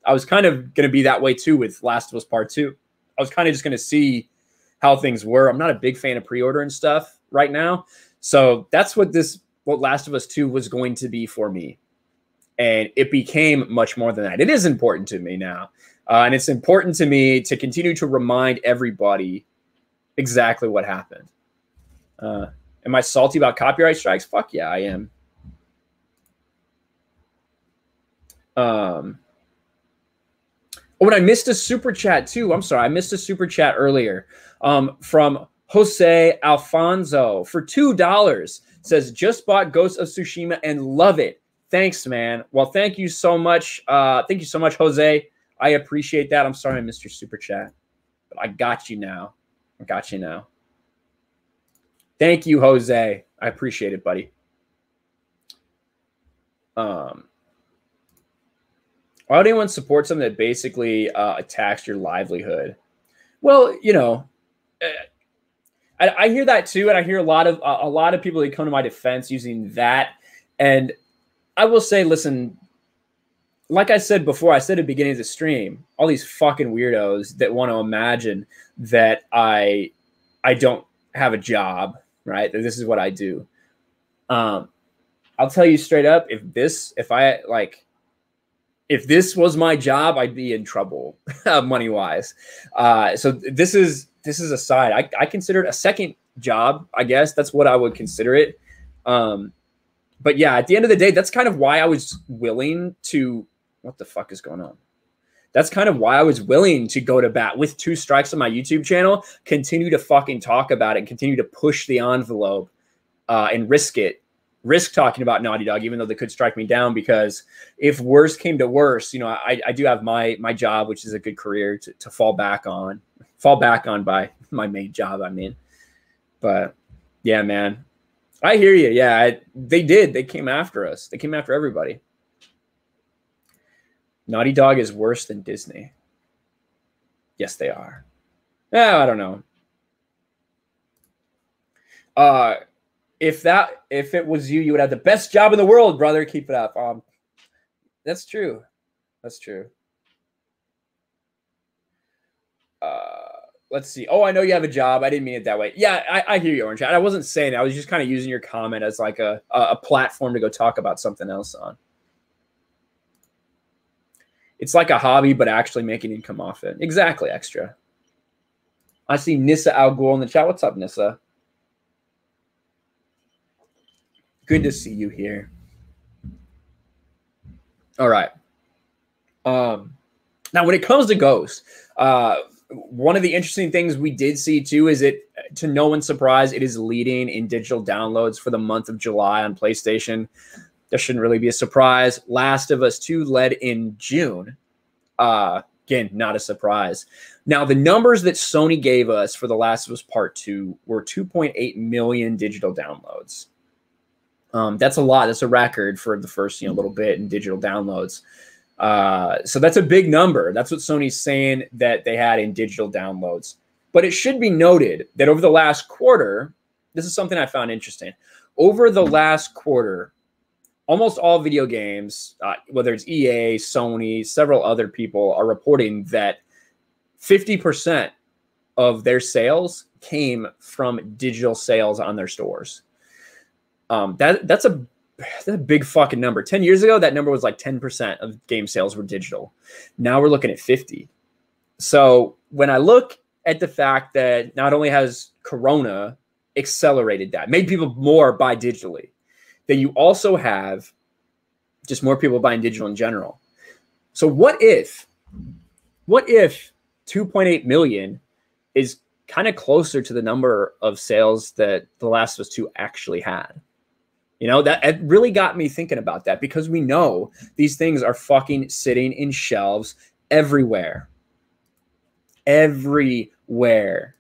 I was kind of going to be that way too with Last of Us Part 2. I was kind of just going to see how things were. I'm not a big fan of pre-ordering stuff right now. So that's what Last of Us 2 was going to be for me. And it became much more than that. It is important to me now. And it's important to me to continue to remind everybody exactly what happened. Am I salty about copyright strikes? Fuck yeah, I am. Oh, and I missed a super chat too. I'm sorry. I missed a super chat earlier from Jose Alfonso for $2. Says, just bought Ghost of Tsushima and love it. Thanks, man. Well, thank you so much. Thank you so much, Jose. I appreciate that. I'm sorry I missed your super chat, but I got you now. I got you now. Thank you, Jose. I appreciate it, buddy. Why would anyone support something that basically attacks your livelihood? Well, you know, I hear that too, and I hear a lot of people that come to my defense using that. And I will say, listen, like I said before, I said at the beginning of the stream, all these fucking weirdos that want to imagine that I don't have a job, right? That this is what I do. I'll tell you straight up, if this was my job, I'd be in trouble money wise. So this is a side. I consider it a second job, I guess. That's what I would consider it. But yeah, at the end of the day, that's kind of why I was willing to, what the fuck is going on? That's kind of why I was willing to go to bat with 2 strikes on my YouTube channel, continue to fucking talk about it, and continue to push the envelope and risk talking about Naughty Dog, even though they could strike me down, because if worse came to worse, you know, I do have my job, which is a good career to fall back on by my main job. I mean, but yeah, man, I hear you. Yeah, they came after us. They came after everybody. Naughty Dog is worse than Disney. Yes, they are. Yeah, I don't know. If it was you, you would have the best job in the world, brother. Keep it up. That's true. That's true. Let's see. Oh, I know you have a job. I didn't mean it that way. Yeah, I hear you, Orange. I wasn't saying it. I was just kind of using your comment as like a platform to go talk about something else on. It's like a hobby, but actually making income off it. Exactly, extra. I see Nissa Al Ghul in the chat. What's up, Nissa? Good to see you here. All right. Now, when it comes to Ghost, one of the interesting things we did see too is it, to no one's surprise, it is leading in digital downloads for the month of July on PlayStation. That shouldn't really be a surprise. Last of Us 2 led in June. Again, not a surprise. Now, the numbers that Sony gave us for The Last of Us Part 2 were 2.8 million digital downloads. That's a lot. That's a record for the first little bit in digital downloads. So that's a big number. That's what Sony's saying that they had in digital downloads. But it should be noted that over the last quarter, this is something I found interesting. Over the last quarter, almost all video games, whether it's EA, Sony, several other people are reporting that 50% of their sales came from digital sales on their stores. That's a that's a big fucking number. 10 years ago, that number was like 10% of game sales were digital. Now we're looking at 50. So when I look at the fact that not only has Corona accelerated that, made people more buy digitally, then you also have just more people buying digital in general. So what if 2.8 million is kind of closer to the number of sales that The Last of Us 2 actually had? You know, that it really got me thinking about that, because we know these things are fucking sitting in shelves everywhere. Everywhere.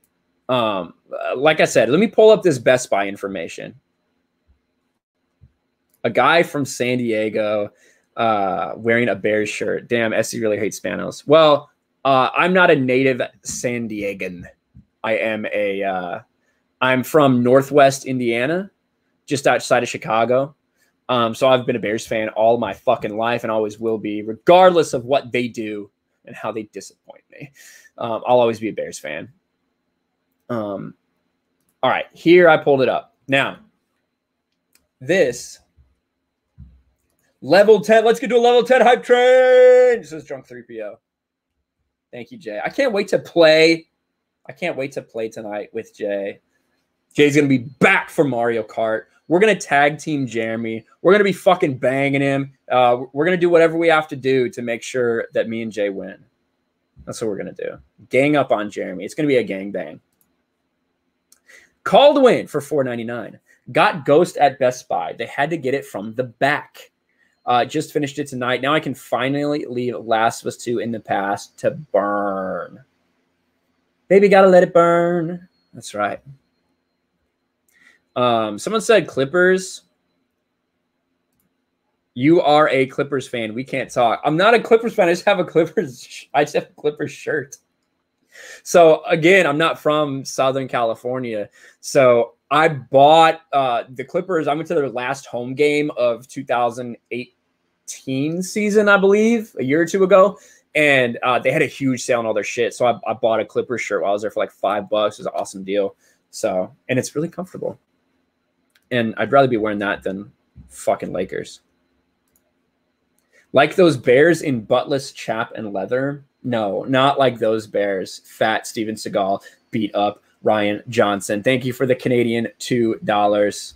Like I said, let me pull up this Best Buy information. A guy from San Diego wearing a Bears shirt. Damn, Essie really hates Spanos. Well, I'm not a native San Diegan. I'm from Northwest Indiana, just outside of Chicago. So I've been a Bears fan all my fucking life and always will be, regardless of what they do and how they disappoint me. I'll always be a Bears fan. All right, here I pulled it up. Now, this level 10. Let's get to a level 10 hype train. This is Drunk 3PO. Thank you, Jay. I can't wait to play. I can't wait to play tonight with Jay. Jay's going to be back for Mario Kart. We're going to tag team Jeremy. We're going to be fucking banging him. We're going to do whatever we have to do to make sure that me and Jay win. That's what we're going to do. Gang up on Jeremy. It's going to be a gang bang. Call to win for $4.99. Got Ghost at Best Buy. They had to get it from the back. Just finished it tonight. Now I can finally leave Last of Us 2 in the past to burn. Baby, gotta let it burn. That's right. Someone said Clippers. You are a Clippers fan. We can't talk. I'm not a Clippers fan. I just have a Clippers shirt. So again, I'm not from Southern California. So I bought the Clippers. I went to their last home game of 2018 season, I believe, a year or two ago. And they had a huge sale on all their shit. So I bought a Clippers shirt while I was there for like $5. It was an awesome deal. So, and it's really comfortable. And I'd rather be wearing that than fucking Lakers. Like those bears in buttless chap and leather? No, not like those bears. Fat Steven Seagal beat up Ryan Johnson. Thank you for the Canadian $2.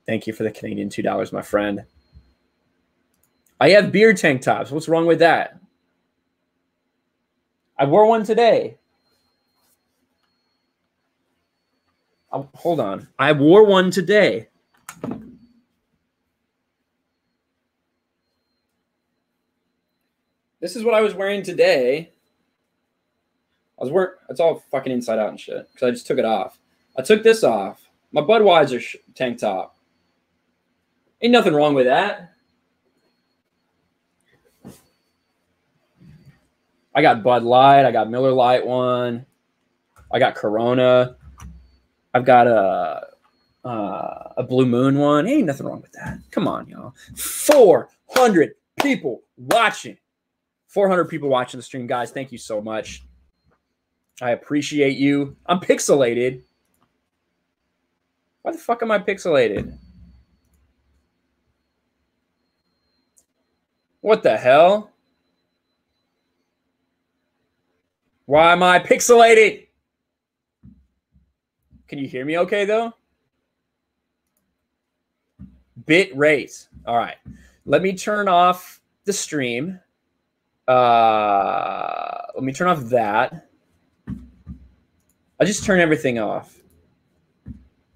Thank you for the Canadian $2, my friend. I have beer tank tops. What's wrong with that? I wore one today. Hold on. I wore one today. This is what I was wearing today. It's all fucking inside out and shit because I just took it off. I took this off. My Budweiser tank top. Ain't nothing wrong with that. I got Bud Light. I got Miller Lite one. I got Corona. I've got a Blue Moon one. Ain't nothing wrong with that. Come on, y'all. 400 people watching. 400 people watching the stream, guys. Thank you so much. I appreciate you. I'm pixelated. Why the fuck am I pixelated? What the hell? Why am I pixelated? Can you hear me okay, though? Bit rate. All right. Let me turn off the stream. Let me turn off that. I'll just turn everything off.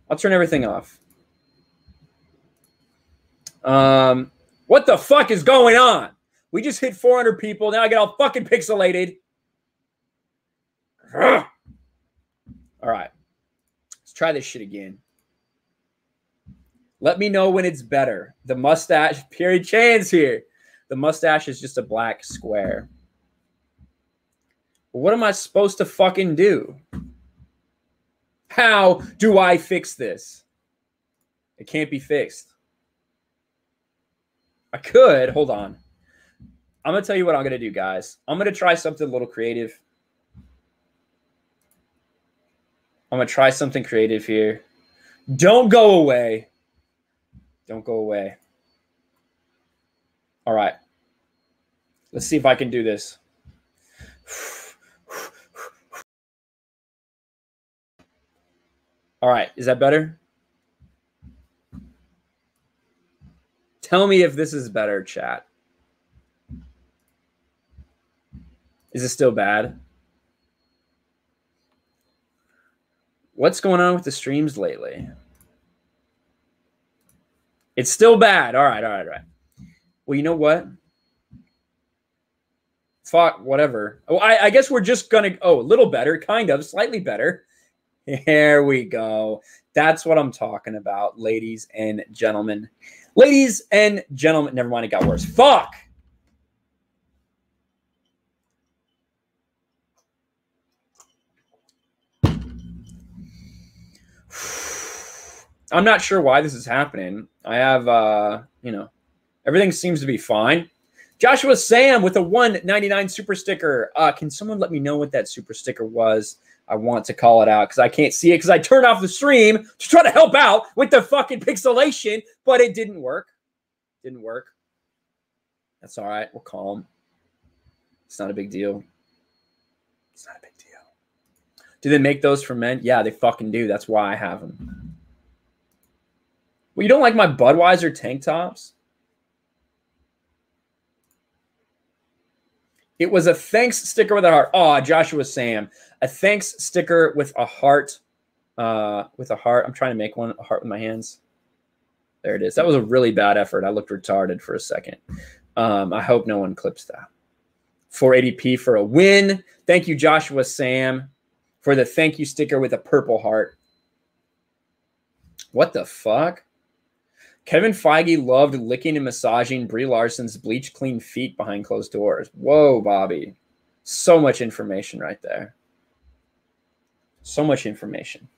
I'll turn everything off. What the fuck is going on? We just hit 400 people. Now I get all fucking pixelated. All right. Let's try this shit again. Let me know when it's better. The mustache, period chains here. The mustache is just a black square. What am I supposed to fucking do? How do I fix this? It can't be fixed. I could. Hold on. I'm going to tell you what I'm going to do, guys. I'm going to try something a little creative. I'm going to try something creative here. Don't go away. Don't go away. All right. Let's see if I can do this. All right. Is that better? Tell me if this is better, chat. Is it still bad? What's going on with the streams lately? It's still bad. All right. Well, you know what? Fuck, whatever. Oh, I guess we're just going to... Oh, a little better, kind of, slightly better. Here we go. That's what I'm talking about, ladies and gentlemen. Ladies and gentlemen. Never mind, it got worse. Fuck! I'm not sure why this is happening. I have, everything seems to be fine. Joshua Sam with a $1.99 super sticker. Can someone let me know what that super sticker was? I want to call it out because I can't see it because I turned off the stream to try to help out with the fucking pixelation, but it didn't work. Didn't work. That's all right. We're calm. It's not a big deal. It's not a big deal. Do they make those for men? Yeah, they fucking do. That's why I have them. Well, you don't like my Budweiser tank tops? It was a thanks sticker with a heart. Oh, Joshua Sam. A thanks sticker with a heart. With a heart. I'm trying to make one, a heart with my hands. There it is. That was a really bad effort. I looked retarded for a second. I hope no one clips that. 480p for a win. Thank you, Joshua Sam, for the thank you sticker with a purple heart. What the fuck? Kevin Feige loved licking and massaging Brie Larson's bleach clean feet behind closed doors. Whoa, Bobby. So much information right there. So much information.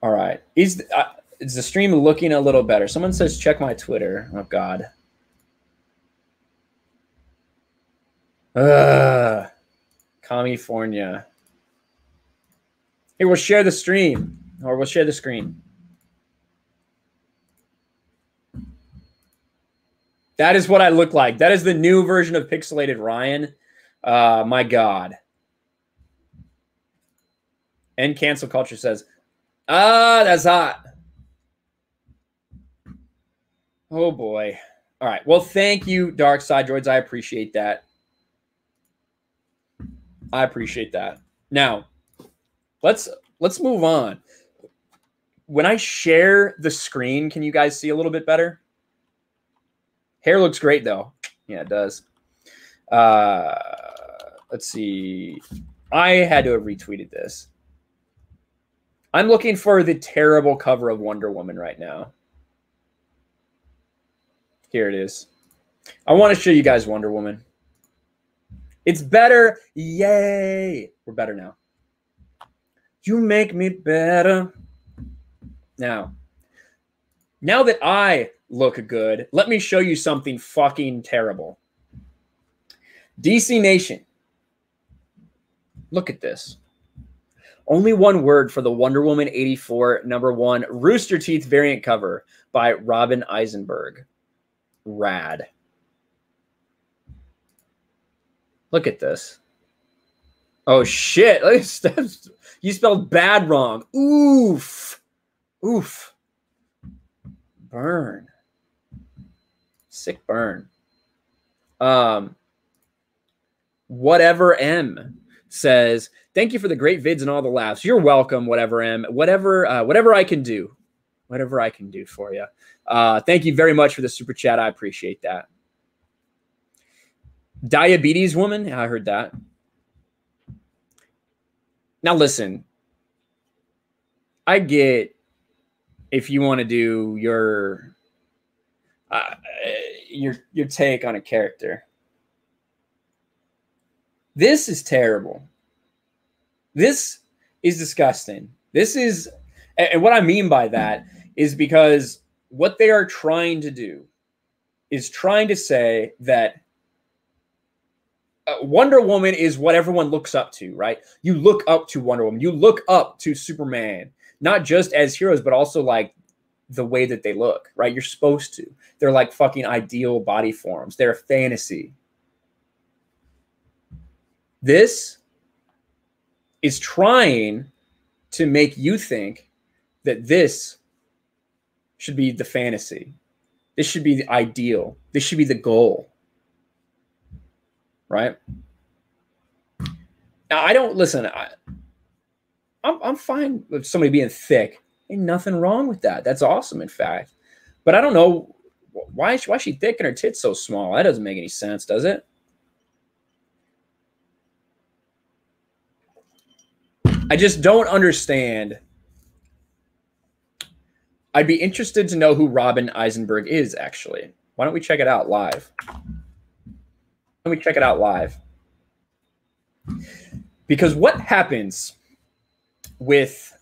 All right. Is the stream looking a little better? Someone says check my Twitter. Oh, God. California. Hey, we'll share the stream. Or we'll share the screen. That is what I look like. That is the new version of pixelated Ryan. My God. And Cancel Culture says, that's hot. Oh, boy. All right. Well, thank you, Dark Side Droids. I appreciate that. I appreciate that. Now, let's move on. When I share the screen, can you guys see a little bit better? Hair looks great, though. Yeah, it does. Let's see. I had to have retweeted this. I'm looking for the terrible cover of Wonder Woman right now. Here it is. I want to show you guys Wonder Woman. It's better. Yay. We're better now. You make me better. Now that I look good, let me show you something fucking terrible. DC Nation. Look at this. Only one word for the Wonder Woman 84 #1 Rooster Teeth variant cover by Robin Eisenberg. Rad. Look at this. Oh, shit. You spelled bad wrong. Oof. Oof. Burn. Sick burn. Whatever M says, thank you for the great vids and all the laughs. You're welcome, whatever M. Whatever I can do. Whatever I can do for you. Thank you very much for the super chat. I appreciate that. Diabetes woman. Yeah, I heard that. Now listen. I get if you want to do your take on a character. This is terrible. This is disgusting. This is, and what I mean by that is because what they are trying to do is trying to say that Wonder Woman is what everyone looks up to, right? You look up to Wonder Woman. You look up to Superman, not just as heroes, but also like the way that they look, right? You're supposed to. They're like fucking ideal body forms. They're a fantasy. This is trying to make you think that this should be the fantasy. This should be the ideal. This should be the goal. Right? Now, I don't listen. I'm fine with somebody being thick. Ain't nothing wrong with that. That's awesome, in fact. But I don't know why is she thick and her tits so small. That doesn't make any sense, does it? I just don't understand. I'd be interested to know who Robin Eisenberg is, actually. Why don't we check it out live? Why don't we check it out live? Because what happens with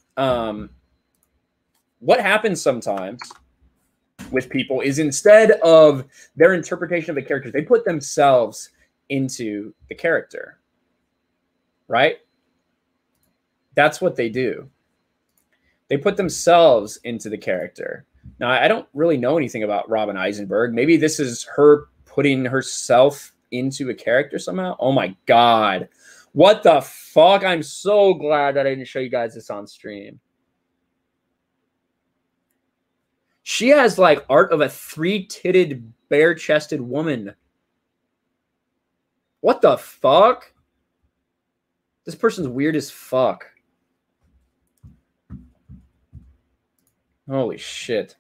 what happens sometimes with people is instead of their interpretation of a character, they put themselves into the character, right? That's what they do. They put themselves into the character. Now, I don't really know anything about Robin Eisenberg. Maybe this is her putting herself into a character somehow. Oh my God. What the fuck? I'm so glad that I didn't show you guys this on stream. She has like art of a three-titted, bare-chested woman. What the fuck? This person's weird as fuck. Holy shit.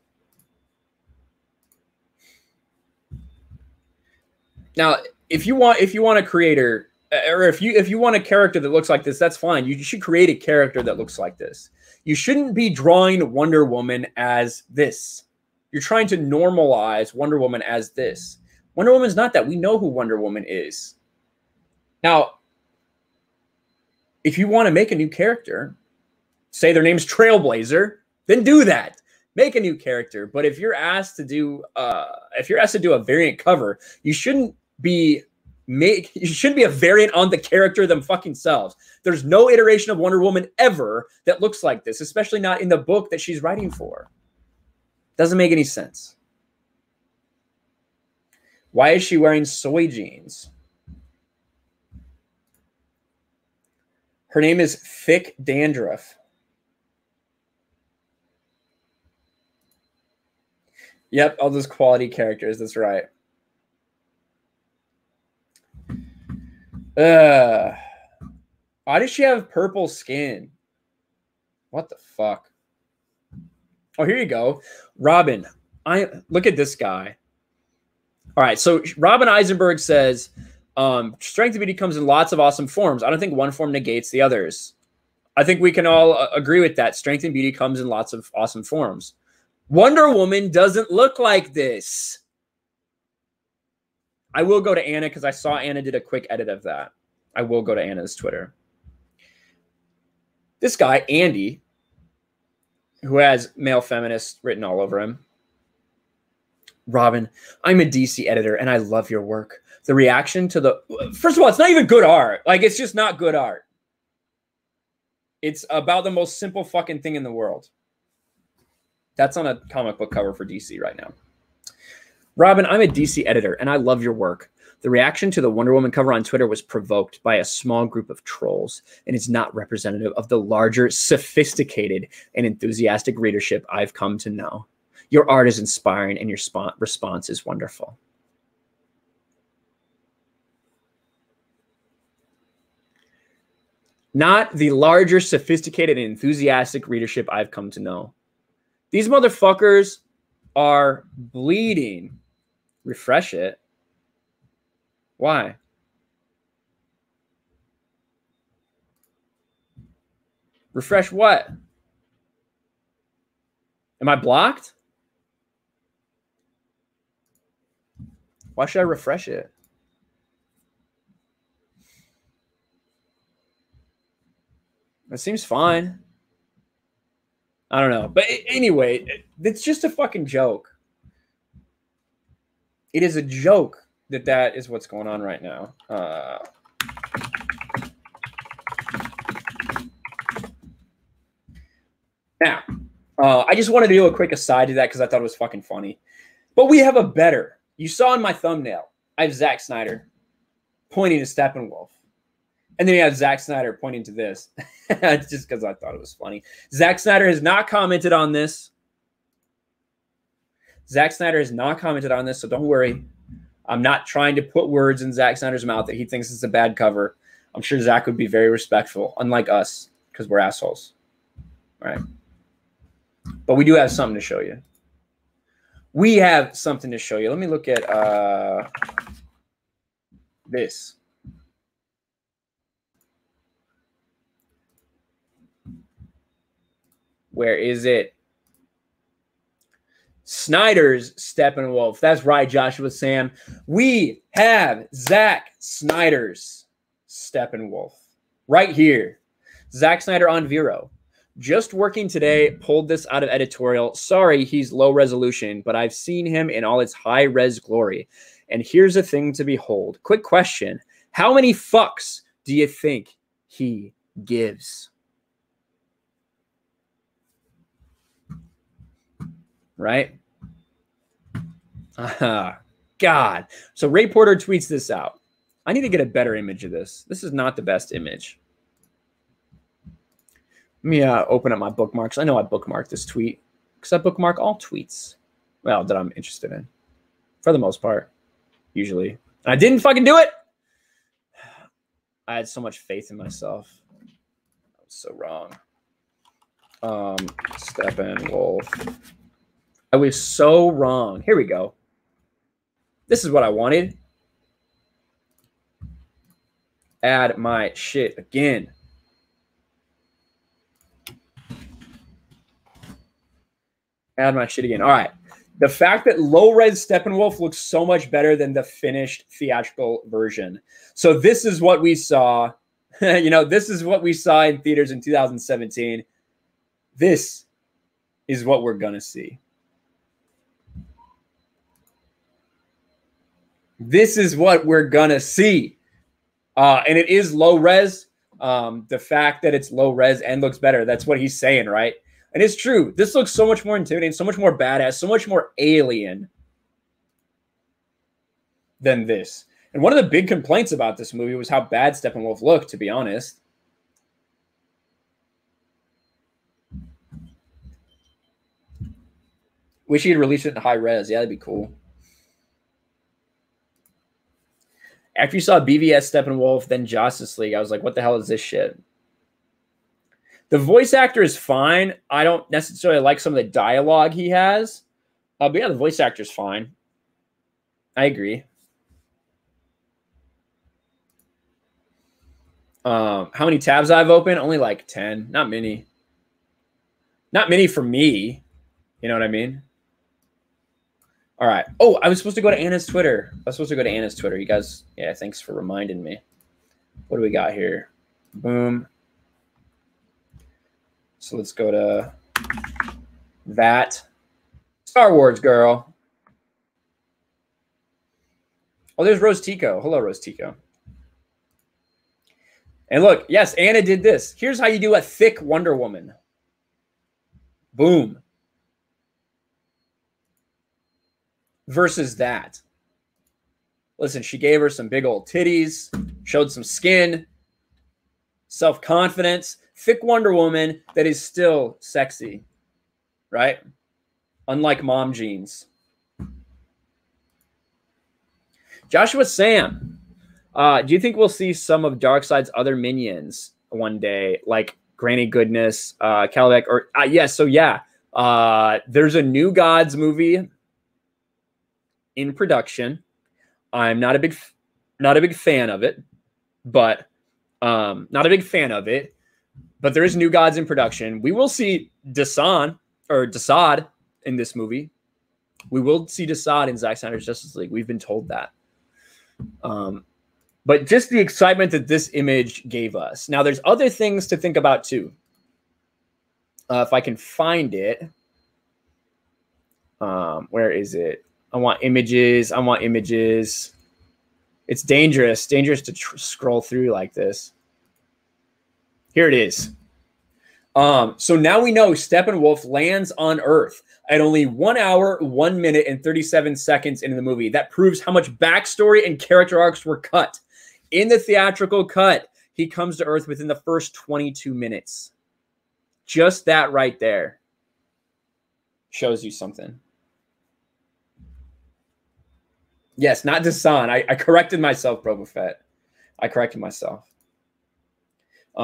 Now, if you want a creator, or if you want a character that looks like this, that's fine. You should create a character that looks like this. You shouldn't be drawing Wonder Woman as this. You're trying to normalize Wonder Woman as this. Wonder Woman's not that. We know who Wonder Woman is. Now, if you want to make a new character, say their name's Trailblazer, then do that. Make a new character. But if you're asked to do a variant cover, you shouldn't be a variant on the character them fucking selves. There's no iteration of Wonder Woman ever that looks like this, especially not in the book that she's writing for. Doesn't make any sense. Why is she wearing soy jeans? Her name is Thick Dandruff. Yep, all those quality characters. That's right. Why does she have purple skin? What the fuck? Oh, here you go. Robin. Look at this guy. All right, so Robin Eisenberg says, strength and beauty comes in lots of awesome forms. I don't think one form negates the others. I think we can all agree with that. Strength and beauty comes in lots of awesome forms. Wonder Woman doesn't look like this. I will go to Anna because I saw Anna did a quick edit of that. I will go to Anna's Twitter. This guy, Andy, who has male feminist written all over him. Robin, I'm a DC editor and I love your work. The reaction to the... First of all, it's not even good art. Like, it's just not good art. It's about the most simple fucking thing in the world. That's on a comic book cover for DC right now. Robin, I'm a DC editor, and I love your work. The reaction to the Wonder Woman cover on Twitter was provoked by a small group of trolls, and is not representative of the larger, sophisticated, and enthusiastic readership I've come to know. Your art is inspiring, and your response is wonderful. Not the larger, sophisticated, and enthusiastic readership I've come to know. These motherfuckers are bleeding. Refresh it. Why? Refresh what? Am I blocked? Why should I refresh it? It seems fine. I don't know. But anyway, it's just a fucking joke. It is a joke that is what's going on right now. Now, I just wanted to do a quick aside to that because I thought it was fucking funny. But we have a better. You saw in my thumbnail, I have Zack Snyder pointing to Steppenwolf. And then you have Zack Snyder pointing to this. Just because I thought it was funny. Zack Snyder has not commented on this. Zack Snyder has not commented on this, so don't worry. I'm not trying to put words in Zack Snyder's mouth that he thinks it's a bad cover. I'm sure Zack would be very respectful, unlike us, because we're assholes. All right. But we do have something to show you. We have something to show you. Let me look at this. Where is it? Snyder's Steppenwolf. That's right, Joshua Sam. We have Zack Snyder's Steppenwolf right here. Zack Snyder on Vero. Just working today, pulled this out of editorial. Sorry, he's low resolution, but I've seen him in all its high-res glory. And here's a thing to behold. Quick question. How many fucks do you think he gives? Right? God. So Ray Porter tweets this out. I need to get a better image of this. This is not the best image. Let me open up my bookmarks. I know I bookmarked this tweet because I bookmark all tweets. Well, that I'm interested in. For the most part. Usually. And I didn't fucking do it. I had so much faith in myself. I was so wrong. Steppenwolf. I was so wrong. Here we go. This is what I wanted. Add my shit again. Add my shit again. All right. The fact that low-res Steppenwolf looks so much better than the finished theatrical version. So this is what we saw. You know, this is what we saw in theaters in 2017. This is what we're going to see. This is what we're going to see. And it is low res. The fact that it's low res and looks better, that's what he's saying, right? And it's true. This looks so much more intimidating, so much more badass, so much more alien than this. And one of the big complaints about this movie was how bad Steppenwolf looked, to be honest. Wish he had released it in high res. Yeah, that'd be cool. After you saw BVS Steppenwolf, then Justice League, I was like, what the hell is this shit? The voice actor is fine. I don't necessarily like some of the dialogue he has. But yeah, the voice actor is fine. I agree. How many tabs I've opened? Only like 10. Not many. Not many for me. You know what I mean? All right. Oh, I was supposed to go to Anna's Twitter. You guys, yeah, thanks for reminding me. What do we got here? Boom. So let's go to that. Star Wars girl. Oh, there's Rose Tico. Hello, Rose Tico. And look, yes, Anna did this. Here's how you do a thick Wonder Woman. Boom. Versus that. Listen, she gave her some big old titties, showed some skin, self-confidence, thick Wonder Woman that is still sexy, right? Unlike mom jeans. Joshua Sam, do you think we'll see some of Darkseid's other minions one day, like Granny Goodness, Calvec, or yes, so yeah, there's a New Gods movie in production. I'm not a big fan of it, but but there is New Gods in production. We will see Desaad in this movie. We will see Desaad in Zack Snyder's Justice League. We've been told that. But just the excitement that this image gave us. Now, there's other things to think about too. If I can find it. Where is it? I want images. It's dangerous to scroll through like this. Here it is. So now we know Steppenwolf lands on Earth at only 1 hour, 1 minute, and 37 seconds into the movie. That proves how much backstory and character arcs were cut. In the theatrical cut, he comes to Earth within the first 22 minutes. Just that right there shows you something. Yes, not Desan. I corrected myself, Boba Fett. I corrected myself.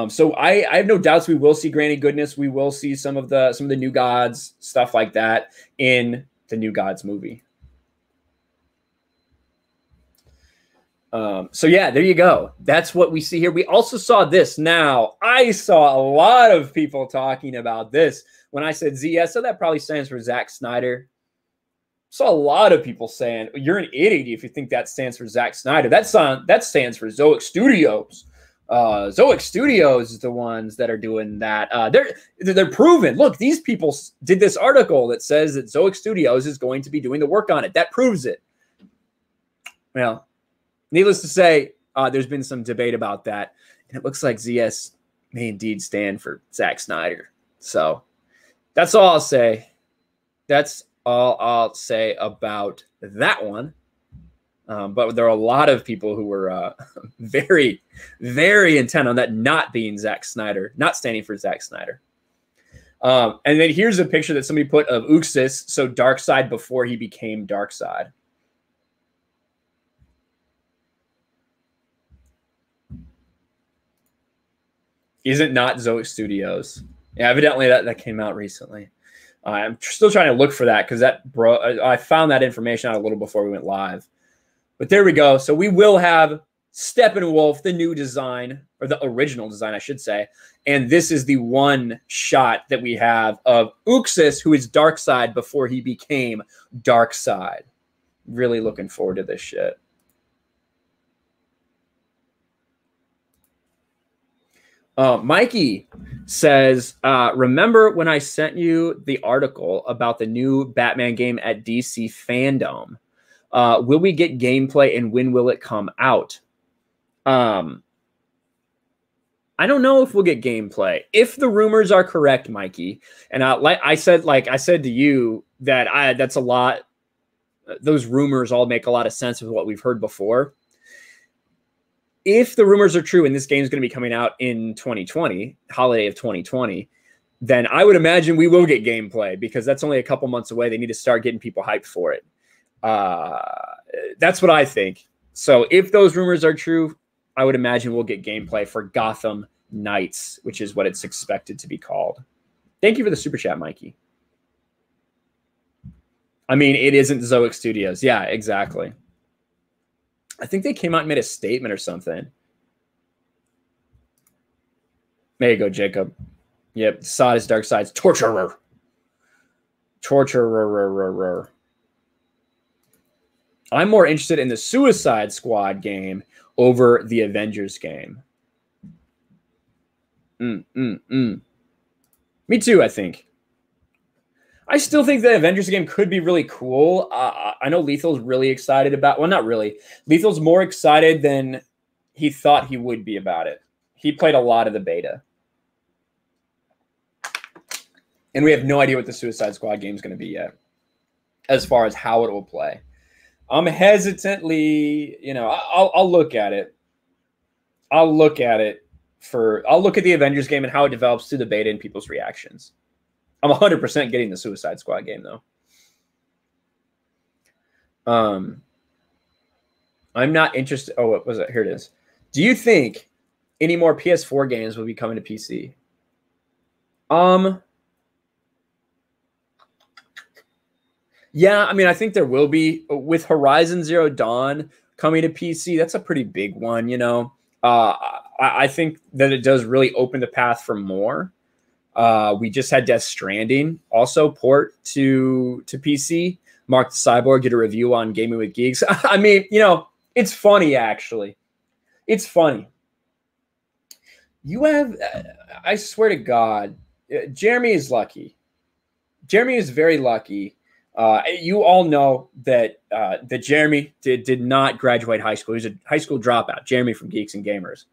So I have no doubts we will see Granny Goodness. We will see some of the New Gods, stuff like that in the New Gods movie. So yeah, there you go. That's what we see here. We also saw this. Now, I saw a lot of people talking about this when I said ZS, so that probably stands for Zack Snyder. Saw a lot of people saying, you're an idiot if you think that stands for Zack Snyder. That stands for Zoic Studios. Zoic Studios is the ones that are doing that. They're proven. Look, these people did this article that says that Zoic Studios is going to be doing the work on it. That proves it. Well, needless to say, there's been some debate about that, and it looks like ZS may indeed stand for Zack Snyder. So that's all I'll say. That's all I'll say about that one. But there are a lot of people who were very, very intent on that not being Zack Snyder, not standing for Zack Snyder. And then here's a picture that somebody put of Uxas, so Darkseid before he became Darkseid. Is it not Zoic Studios? Yeah, evidently that came out recently. I'm still trying to look for that because I found that information out a little before we went live. But there we go. So we will have Steppenwolf, the new design, or the original design, I should say. And this is the one shot that we have of Uxas, who is Darkseid before he became Darkseid. Really looking forward to this shit. Mikey says, remember when I sent you the article about the new Batman game at DC Fandom? Will we get gameplay and when will it come out? I don't know if we'll get gameplay. If the rumors are correct, Mikey, and like I said to you that that's a lot. Those rumors all make a lot of sense with what we've heard before. If the rumors are true and this game is going to be coming out in 2020, holiday of 2020, then I would imagine we will get gameplay because that's only a couple months away. They need to start getting people hyped for it. That's what I think. So if those rumors are true, I would imagine we'll get gameplay for Gotham Knights, which is what it's expected to be called. Thank you for the super chat, Mikey. I mean, it isn't Zoic Studios. Yeah, exactly. I think they came out and made a statement or something. There you go, Jacob. Yep, Sod is Darkseid's torturer. Torturer. I'm more interested in the Suicide Squad game over the Avengers game. Me too, I think. I still think the Avengers game could be really cool. I know Lethal's really excited about... Well, not really. Lethal's more excited than he thought he would be about it. He played a lot of the beta. And we have no idea what the Suicide Squad game is going to be yet, as far as how it will play. I'm hesitantly... I'll look at it. I'll look at the Avengers game and how it develops through the beta and people's reactions. I'm 100% getting the Suicide Squad game, though. I'm not interested. Oh, what was it? Here it is. Do you think any more PS4 games will be coming to PC? Yeah, I mean, I think there will be. With Horizon Zero Dawn coming to PC, that's a pretty big one, I think that it does really open the path for more. We just had Death Stranding also port to PC. Mark the Cyborg did a review on Gaming with Geeks. I mean, it's funny, actually. It's funny. You have, I swear to God, Jeremy is lucky. Jeremy is very lucky. You all know that Jeremy did not graduate high school. He's a high school dropout. Jeremy from Geeks and Gamers.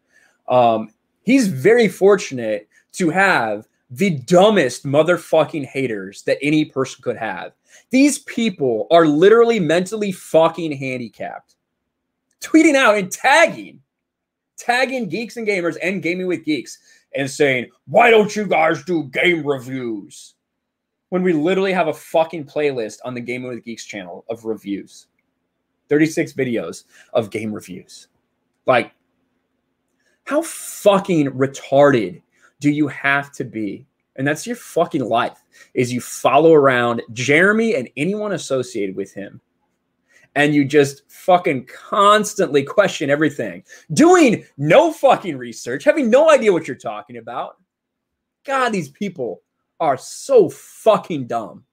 He's very fortunate to have the dumbest motherfucking haters that any person could have. These people are literally mentally fucking handicapped. Tweeting out and tagging Geeks and Gamers and Gaming with Geeks and saying, why don't you guys do game reviews? When we literally have a fucking playlist on the Gaming with Geeks channel of reviews. 36 videos of game reviews. Like, how fucking retarded do you have to be? And that's your fucking life, is you follow around Jeremy and anyone associated with him. And you just fucking constantly question everything. Doing no fucking research, having no idea what you're talking about. God, these people are so fucking dumb.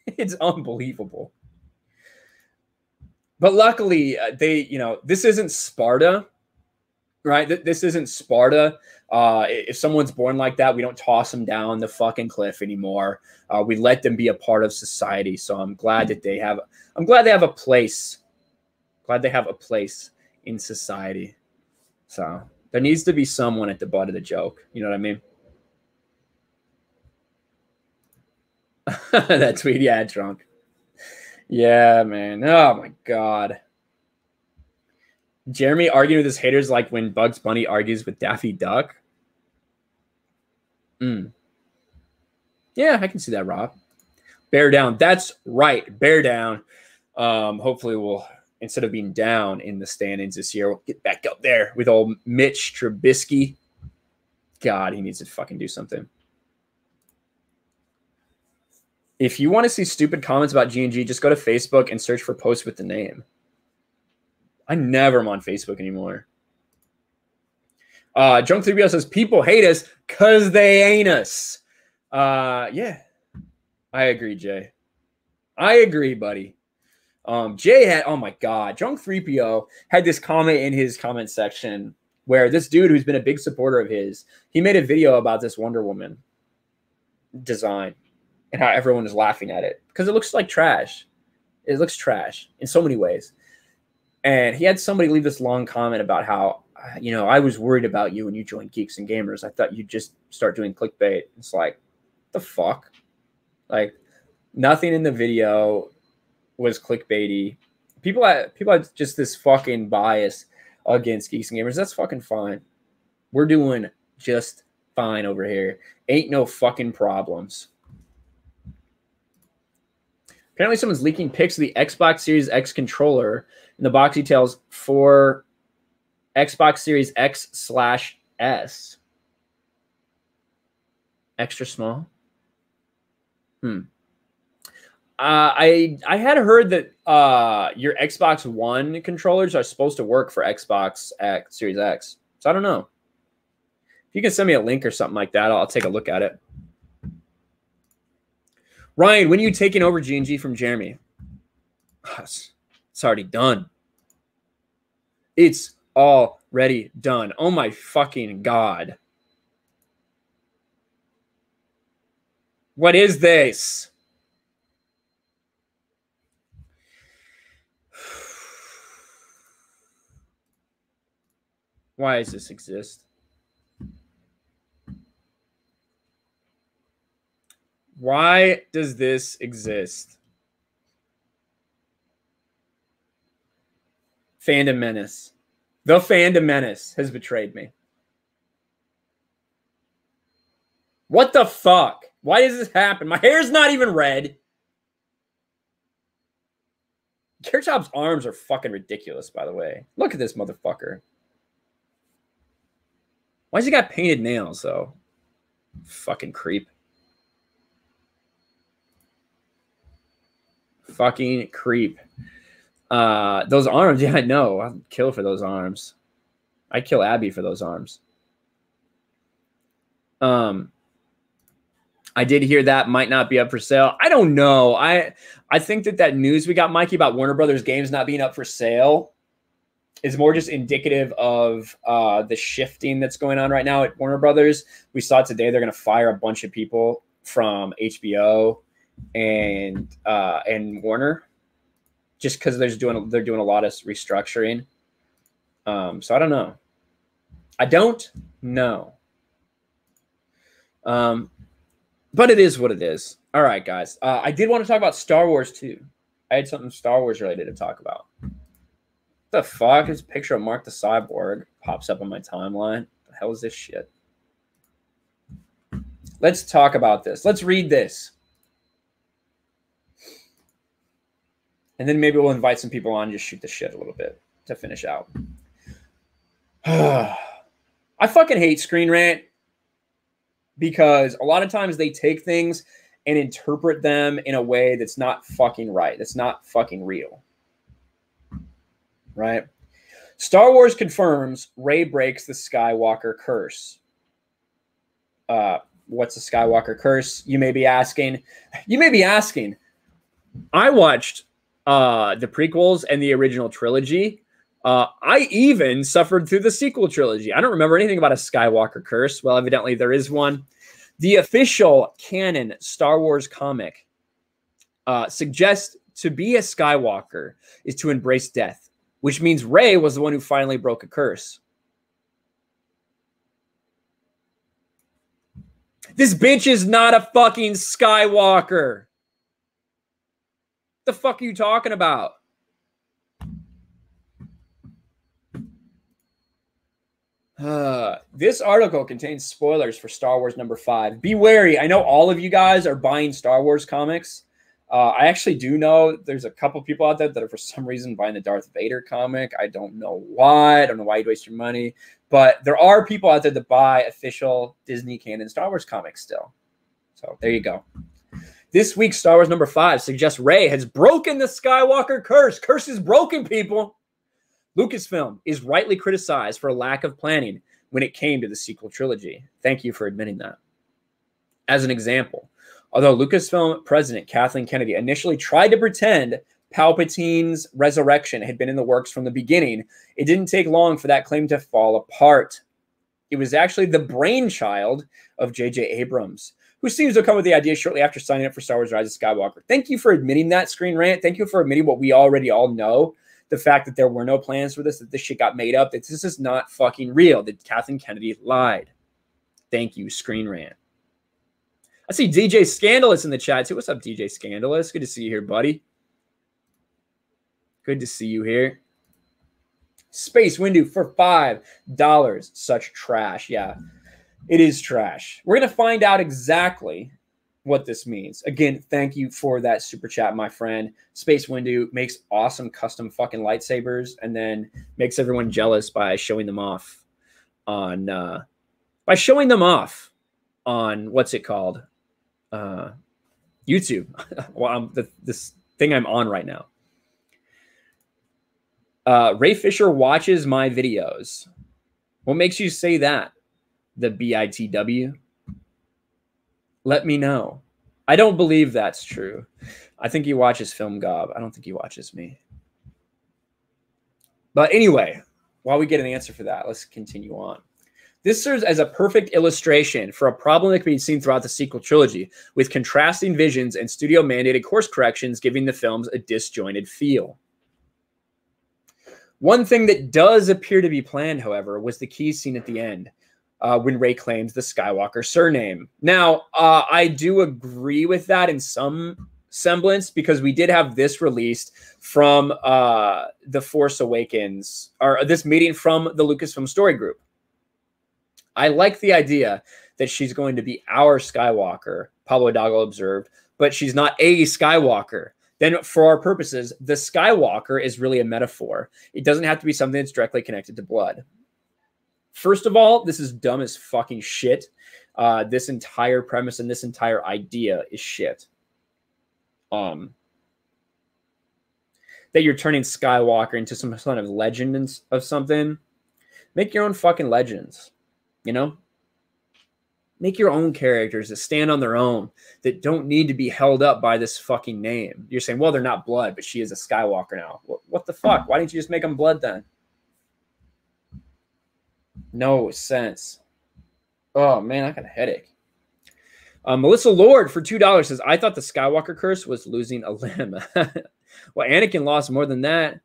It's unbelievable. But luckily, this isn't Sparta, right? This isn't Sparta. If someone's born like that, we don't toss them down the fucking cliff anymore. We let them be a part of society. So I'm glad that they have a place. Glad they have a place in society. So there needs to be someone at the butt of the joke. You know what I mean? That tweet, yeah, drunk. Yeah, man. Oh my God. Jeremy arguing with his haters like when Bugs Bunny argues with Daffy Duck. Yeah, I can see that, Rob. Bear down. That's right. Bear down. Hopefully we'll, instead of being down in the standings this year, we'll get back up there with old Mitch Trubisky. God, he needs to fucking do something. If you want to see stupid comments about G&G, just go to Facebook and search for posts with the name. I never am on Facebook anymore. Drunk 3BO says, people hate us because they ain't us. Yeah, I agree, Jay. I agree, buddy. Jay had, oh my God, Drunk 3PO had this comment in his comment section where this dude who's been a big supporter of his, he made a video about this Wonder Woman design and how everyone is laughing at it because it looks like trash. It looks trash in so many ways. And he had somebody leave this long comment about how, I was worried about you when you joined Geeks and Gamers. I thought you'd just start doing clickbait. It's like, the fuck? Like, nothing in the video was clickbaity. People had just this fucking bias against Geeks and Gamers. That's fucking fine. We're doing just fine over here. Ain't no fucking problems. Apparently someone's leaking pics of the Xbox Series X controller in the box details for Xbox Series X/S. Extra small? I had heard that your Xbox One controllers are supposed to work for Xbox X, Series X. So I don't know. If you can send me a link or something like that, I'll take a look at it. Ryan, when are you taking over G&G from Jeremy? It's already done. It's already done. Oh my fucking God. What is this? Why does this exist? Why does this exist? Fandom Menace. The Fandom Menace has betrayed me. What the fuck? Why does this happen? My hair's not even red. Carrot Top's arms are fucking ridiculous, by the way. Look at this motherfucker. Why's he got painted nails, though? Fucking creep. Fucking creep. Those arms, yeah, I know. I'd kill for those arms. I'd kill Abby for those arms. I did hear that might not be up for sale. I don't know. I think that news we got, Mikey, about Warner Brothers games not being up for sale is more just indicative of the shifting that's going on right now at Warner Brothers. We saw today they're going to fire a bunch of people from HBO and Warner just because they're doing a lot of restructuring. So I don't know. I don't know. But it is what it is. All right, guys. I did want to talk about Star Wars too. I had something Star Wars related to talk about. What the fuck? This picture of Mark the Cyborg pops up on my timeline. What the hell is this shit? Let's talk about this. Let's read this. And then maybe we'll invite some people on and just shoot the shit a little bit to finish out. I fucking hate Screen Rant because a lot of times they take things and interpret them in a way that's not fucking right. That's not fucking real. Right? Star Wars confirms Rey breaks the Skywalker curse. What's the Skywalker curse? You may be asking. I watched the prequels and the original trilogy. I even suffered through the sequel trilogy. I don't remember anything about a Skywalker curse. Well, evidently there is one. The official canon Star Wars comic suggests to be a Skywalker is to embrace death, which means Rey was the one who finally broke a curse. This bitch is not a fucking Skywalker. The fuck are you talking about? This article contains spoilers for Star Wars #5. Be wary. I know all of you guys are buying Star Wars comics. I actually do know there's a couple people out there that are for some reason buying the Darth Vader comic. I don't know why. I don't know why you'd waste your money. But there are people out there that buy official Disney canon Star Wars comics still. So there you go. This week's Star Wars #5 suggests Rey has broken the Skywalker curse. Curse is broken, people. Lucasfilm is rightly criticized for a lack of planning when it came to the sequel trilogy. Thank you for admitting that. As an example, although Lucasfilm president Kathleen Kennedy initially tried to pretend Palpatine's resurrection had been in the works from the beginning, it didn't take long for that claim to fall apart. It was actually the brainchild of J.J. Abrams, who seems to have come with the idea shortly after signing up for Star Wars Rise of Skywalker. Thank you for admitting that, Screen Rant. Thank you for admitting what we already all know. The fact that there were no plans for this, that this shit got made up, that this is not fucking real, that Kathleen Kennedy lied. Thank you, Screen Rant. I see DJ Scandalous in the chat too. What's up, DJ Scandalous? Good to see you here, buddy. Good to see you here. Space Window for $5. Such trash. Yeah, it is trash. We're going to find out exactly what this means. Again, thank you for that super chat, my friend. Space Window makes awesome custom fucking lightsabers and then makes everyone jealous by showing them off on what's it called? YouTube. Well, this thing I'm on right now. Ray Fisher watches my videos. What makes you say that? The BITW? Let me know. I don't believe that's true. I think he watches Film Gob. I don't think he watches me. But anyway, while we get an answer for that, let's continue on. This serves as a perfect illustration for a problem that can be seen throughout the sequel trilogy, with contrasting visions and studio-mandated course corrections giving the films a disjointed feel. One thing that does appear to be planned, however, was the key scene at the end, when Rey claims the Skywalker surname. Now, I do agree with that in some semblance, because we did have this released from The Force Awakens, or this meeting from the Lucasfilm Story Group. I like the idea that she's going to be our Skywalker, Pablo Hidalgo observed, but she's not a Skywalker. Then for our purposes, the Skywalker is really a metaphor. It doesn't have to be something that's directly connected to blood. First of all, this is dumb as fucking shit. This entire premise and this entire idea is shit. That you're turning Skywalker into some sort of legend of something. Make your own fucking legends, you know? Make your own characters that stand on their own, that don't need to be held up by this fucking name. You're saying, well, they're not blood, but she is a Skywalker now. What the fuck? Why didn't you just make them blood then? No sense. Oh, man, I got a headache. Melissa Lord for $2 says, I thought the Skywalker curse was losing a limb. Well, Anakin lost more than that.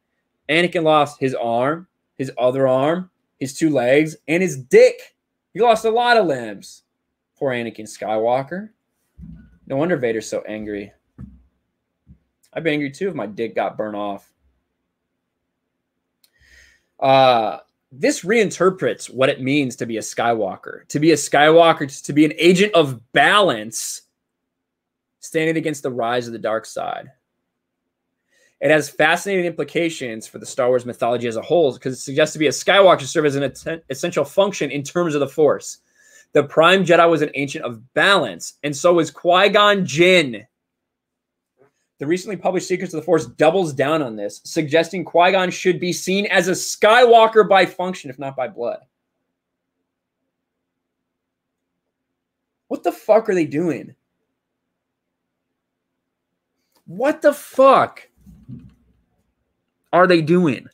Anakin lost his arm, his other arm, his 2 legs, and his dick. He lost a lot of limbs. Poor Anakin Skywalker. No wonder Vader's so angry. I'd be angry too if my dick got burnt off. This reinterprets what it means to be a Skywalker. To be a Skywalker, to be an agent of balance, standing against the rise of the dark side. It has fascinating implications for the Star Wars mythology as a whole because it suggests to be a Skywalker serve as an essential function in terms of the Force. The Prime Jedi was an agent of balance, and so was Qui-Gon Jinn. The recently published Secrets of the Force doubles down on this, suggesting Qui-Gon should be seen as a Skywalker by function, if not by blood. What the fuck are they doing? What the fuck are they doing?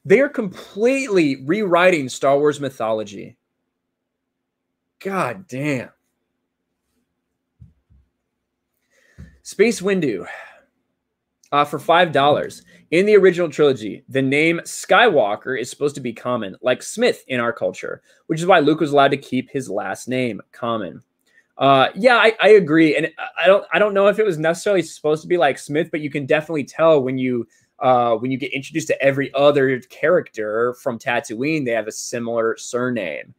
They are completely rewriting Star Wars mythology. God damn. Space Windu. For $5. In the original trilogy, the name Skywalker is supposed to be common, like Smith in our culture, which is why Luke was allowed to keep his last name common. Yeah, I agree. And I don't know if it was necessarily supposed to be like Smith, but you can definitely tell when you get introduced to every other character from Tatooine, they have a similar surname.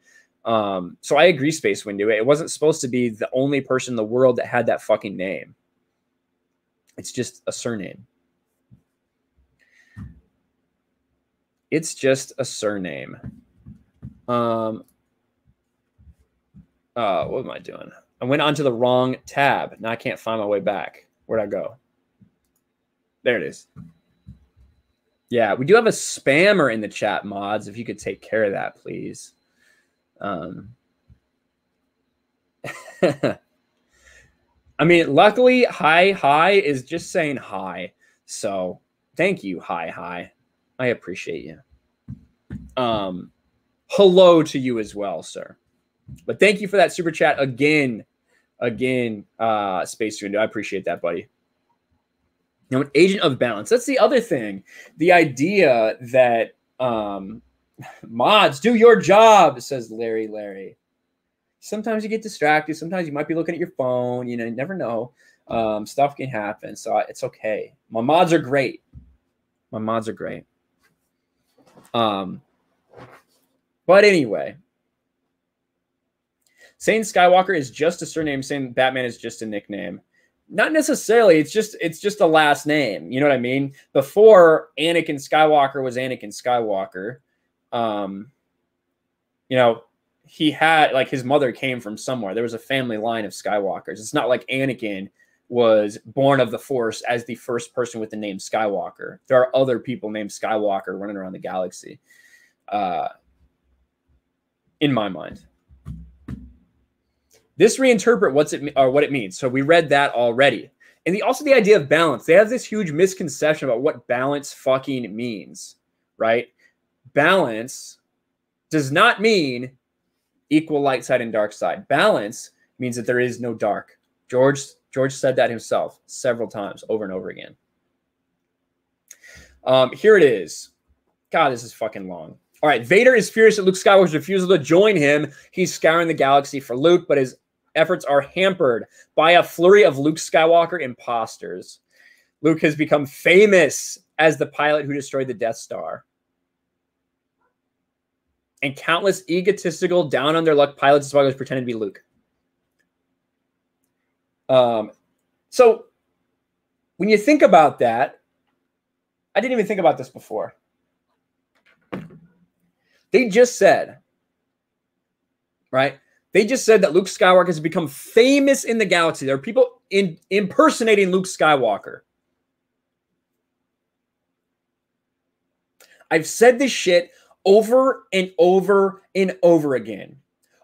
So I agree, Space Windu. It wasn't supposed to be the only person in the world that had that fucking name. It's just a surname. It's just a surname. What am I doing? I went onto the wrong tab. Now I can't find my way back. Where'd I go? There it is. Yeah, we do have a spammer in the chat, mods. If you could take care of that, please. I mean, luckily, hi is just saying hi. So thank you, hi. I appreciate you. Hello to you as well, sir. But thank you for that super chat again, Space Window. I appreciate that, buddy. Now, an agent of balance. That's the other thing. The idea that mods, do your job, says Larry. Sometimes you get distracted. Sometimes you might be looking at your phone. You know, you never know. Stuff can happen. So it's okay. My mods are great. But anyway, saying Skywalker is just a surname, saying Batman is just a nickname. Not necessarily. It's just a last name. You know what I mean? Before Anakin Skywalker was Anakin Skywalker, you know, he had, like, his mother came from somewhere. There was a family line of Skywalkers. It's not like Anakin was born of the Force as the first person with the name Skywalker. There are other people named Skywalker running around the galaxy. In my mind. This reinterpret what it means. So we read that already. And also the idea of balance. They have this huge misconception about what balance fucking means, right? Balance does not mean equal light side and dark side. Balance means that there is no dark. George said that himself several times over and over again. Here it is. God, this is fucking long. All right, Vader is furious at Luke Skywalker's refusal to join him. He's scouring the galaxy for Luke, but his efforts are hampered by a flurry of Luke Skywalker imposters. Luke has become famous as the pilot who destroyed the Death Star. And countless egotistical, down-on-their-luck pilots and smugglers pretended to be Luke. So when you think about that, I didn't even think about this before. They just said, right? They just said that Luke Skywalker has become famous in the galaxy. There are people impersonating Luke Skywalker. I've said this shit over and over and over again.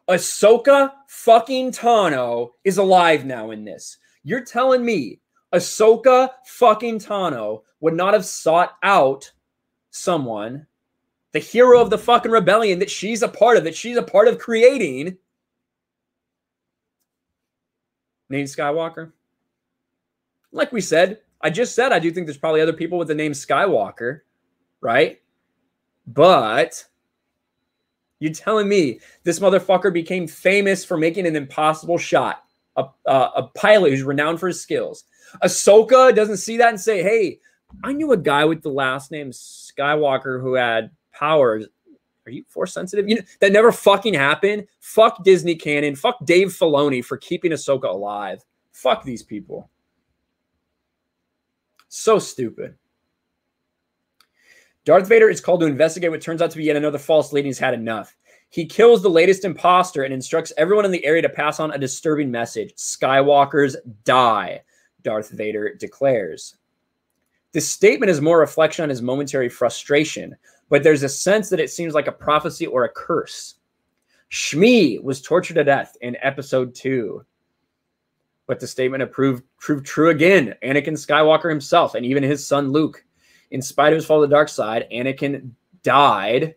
Ahsoka fucking Tano is alive now in this. You're telling me Ahsoka fucking Tano would not have sought out someone, the hero of the fucking rebellion that she's a part of, that she's a part of creating, named Skywalker? Like we said, I just said I do think there's probably other people with the name Skywalker, right? But You're telling me this motherfucker became famous for making an impossible shot? A pilot who's renowned for his skills. Ahsoka doesn't see that and say, hey, I knew a guy with the last name Skywalker who had powers. Are you force sensitive? You know, that never fucking happened. Fuck Disney canon. Fuck Dave Filoni for keeping Ahsoka alive. Fuck these people. So stupid. Darth Vader is called to investigate what turns out to be yet another false lead, and he's had enough. He kills the latest imposter and instructs everyone in the area to pass on a disturbing message. Skywalkers die, Darth Vader declares. This statement is more a reflection on his momentary frustration, but there's a sense that it seems like a prophecy or a curse. Shmi was tortured to death in episode 2. But the statement proved true again. Anakin Skywalker himself and even his son Luke. In spite of his fall to the dark side, Anakin died.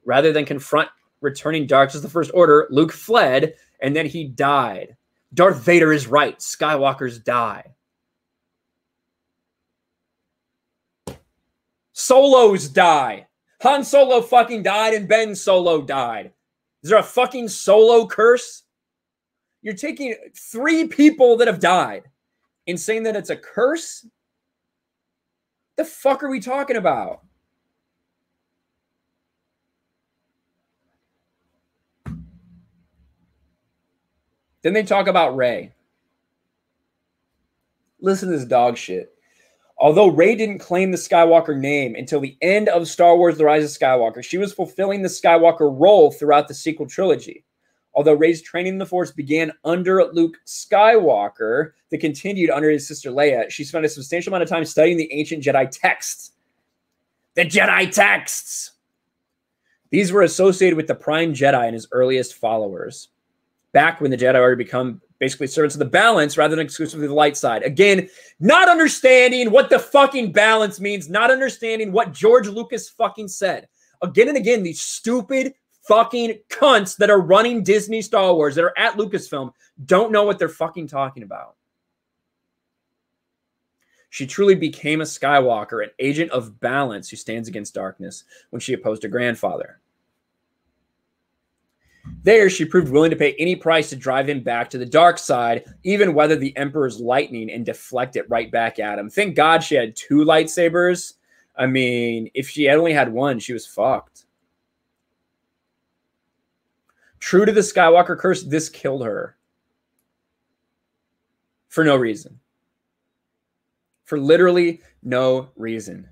Rather than confront returning dark as the First Order, Luke fled, and then he died. Darth Vader is right. Skywalkers die. Solos die. Han Solo fucking died, and Ben Solo died. Is there a fucking Solo curse? You're taking 3 people that have died and saying that it's a curse? The fuck are we talking about? Then they talk about Rey. Listen to this dog shit. Although Rey didn't claim the Skywalker name until the end of Star Wars The Rise of Skywalker, she was fulfilling the Skywalker role throughout the sequel trilogy. Although Rey's training in the Force began under Luke Skywalker, that continued under his sister Leia, she spent a substantial amount of time studying the ancient Jedi texts. The Jedi texts! These were associated with the Prime Jedi and his earliest followers. Back when the Jedi already become basically servants of the balance rather than exclusively the light side. Again, not understanding what the fucking balance means, not understanding what George Lucas fucking said. Again and again, these stupid fucking cunts that are running Disney Star Wars, that are at Lucasfilm, don't know what they're fucking talking about. She truly became a Skywalker, an agent of balance who stands against darkness when she opposed her grandfather. There, she proved willing to pay any price to drive him back to the dark side, even weather the Emperor's lightning and deflect it right back at him. Thank God she had 2 lightsabers. I mean, if she had only had 1, she was fucked. True to the Skywalker curse, this killed her. For no reason. For literally no reason.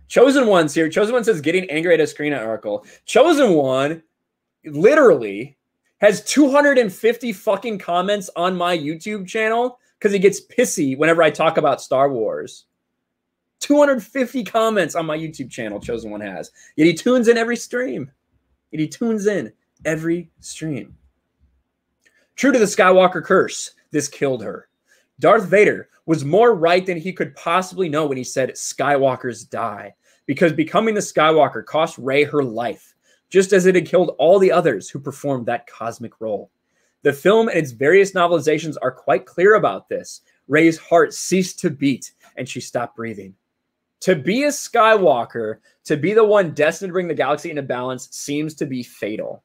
Chosen One's here. Chosen One says, getting angry at a screen at Oracle. Chosen One literally has 250 fucking comments on my YouTube channel because he gets pissy whenever I talk about Star Wars. 250 comments on my YouTube channel, Chosen One has. Yet he tunes in every stream. True to the Skywalker curse, this killed her. Darth Vader was more right than he could possibly know when he said Skywalkers die, because becoming the Skywalker cost Rey her life, just as it had killed all the others who performed that cosmic role. The film and its various novelizations are quite clear about this. Rey's heart ceased to beat and she stopped breathing. To be a Skywalker, to be the one destined to bring the galaxy into balance, seems to be fatal.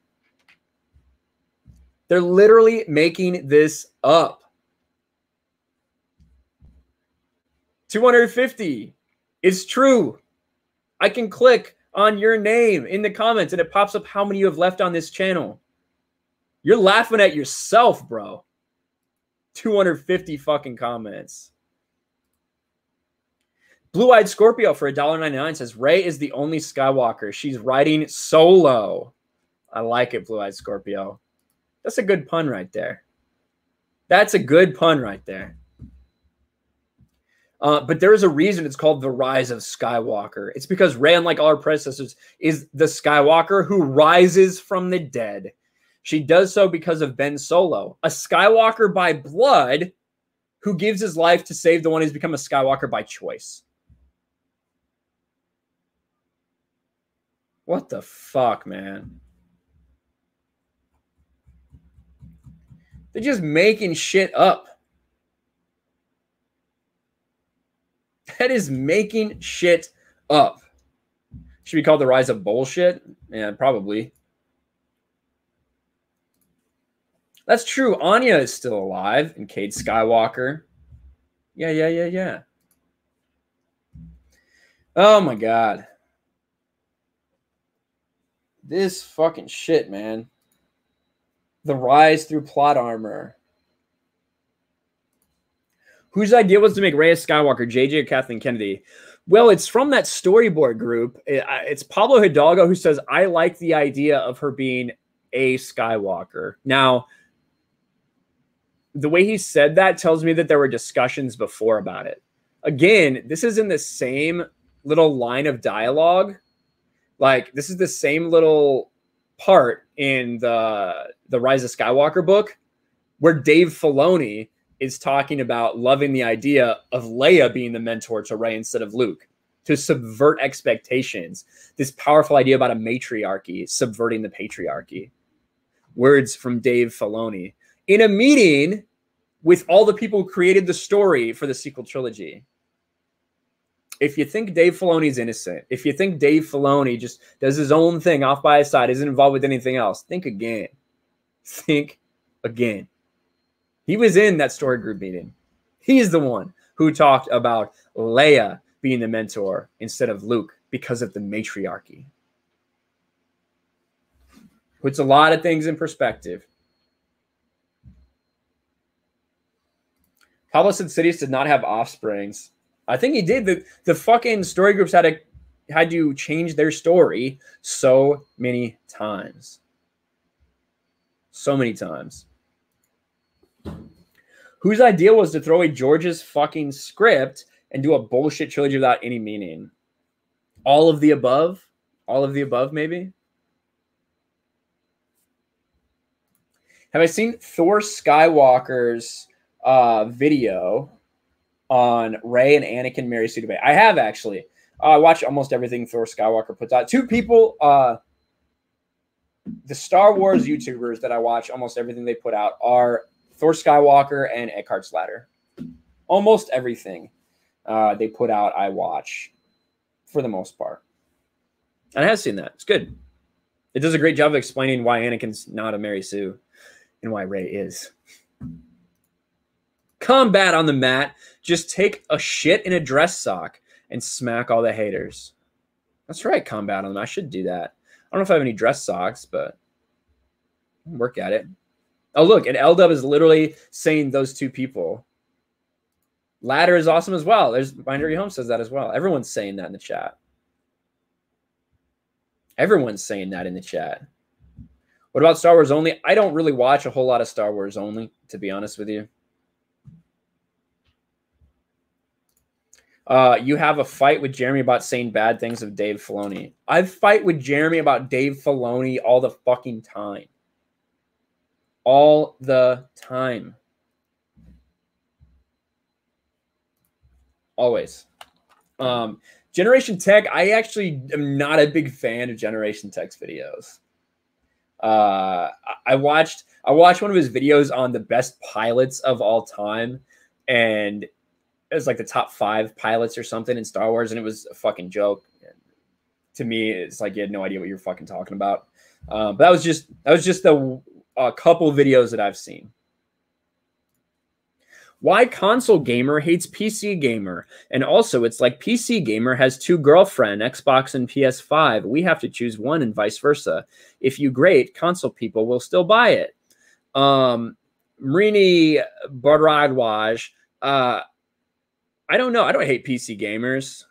They're literally making this up. 250. It's true. I can click on your name in the comments and it pops up how many you have left on this channel. You're laughing at yourself, bro. 250 fucking comments. Blue-Eyed Scorpio for $1.99 says, Rey is the only Skywalker. She's riding solo. I like it, Blue-Eyed Scorpio. That's a good pun right there. That's a good pun right there. But there is a reason it's called The Rise of Skywalker. It's because Rey, unlike all her predecessors, is the Skywalker who rises from the dead. She does so because of Ben Solo, a Skywalker by blood who gives his life to save the one who's become a Skywalker by choice. What the fuck, man? They're just making shit up. That is making shit up. Should be called The Rise of Bullshit? Yeah, probably. That's true. Anya is still alive, and Cade Skywalker. Yeah. Oh my god. This fucking shit, man. The rise through plot armor. Whose idea was to make Rey Skywalker, JJ or Kathleen Kennedy? Well, it's from that storyboard group. It's Pablo Hidalgo who says, I like the idea of her being a Skywalker. Now, the way he said that tells me that there were discussions before about it. Again, this is in the same little line of dialogue. Like, this is the same little part in the Rise of Skywalker book where Dave Filoni is talking about loving the idea of Leia being the mentor to Rey instead of Luke, to subvert expectations. This powerful idea about a matriarchy, subverting the patriarchy. Words from Dave Filoni in a meeting with all the people who created the story for the sequel trilogy. If you think Dave Filoni's innocent, if you think Dave Filoni just does his own thing off by his side, isn't involved with anything else, think again. Think again. He was in that story group meeting. He's the one who talked about Leia being the mentor instead of Luke because of the matriarchy. Puts a lot of things in perspective. Pablo said Sidious did not have offsprings. I think he did. The fucking story groups had to change their story so many times. So many times. Whose idea was to throw away George's fucking script and do a bullshit trilogy without any meaning? All of the above? All of the above, maybe? Have I seen Thor Skywalker's video on Rey and Anakin Mary Sue debate? I have, actually. I watch almost everything Thor Skywalker puts out. Two people, the Star Wars YouTubers that I watch, almost everything they put out are Thor Skywalker and Eckhart's Ladder. Almost everything they put out, I watch for the most part. And I have seen that. It's good. It does a great job of explaining why Anakin's not a Mary Sue and why Rey is. Combat on the mat. Just take a shit in a dress sock and smack all the haters. That's right, combat on the mat. I should do that. I don't know if I have any dress socks, but I'll work at it. Oh, look, and L-Dub is literally saying those two people. Ladder is awesome as well. There's Binary Home says that as well. Everyone's saying that in the chat. Everyone's saying that in the chat. What about Star Wars Only? I don't really watch a whole lot of Star Wars Only, to be honest with you. You have a fight with Jeremy about saying bad things of Dave Filoni. I fight with Jeremy about Dave Filoni all the fucking time. All the time. Always. Generation Tech, I actually am not a big fan of Generation Tech's videos. I watched one of his videos on the best pilots of all time, and it was like the top 5 pilots or something in Star Wars, and it was a fucking joke. To me, it's like you had no idea what you're fucking talking about. But that was just a couple videos that I've seen. Why console gamer hates PC gamer? And also, it's like PC gamer has 2 girlfriends, Xbox and PS5. We have to choose one and vice versa. If you great, console people will still buy it. Mrini Baradwaj, I don't know. I don't hate PC gamers.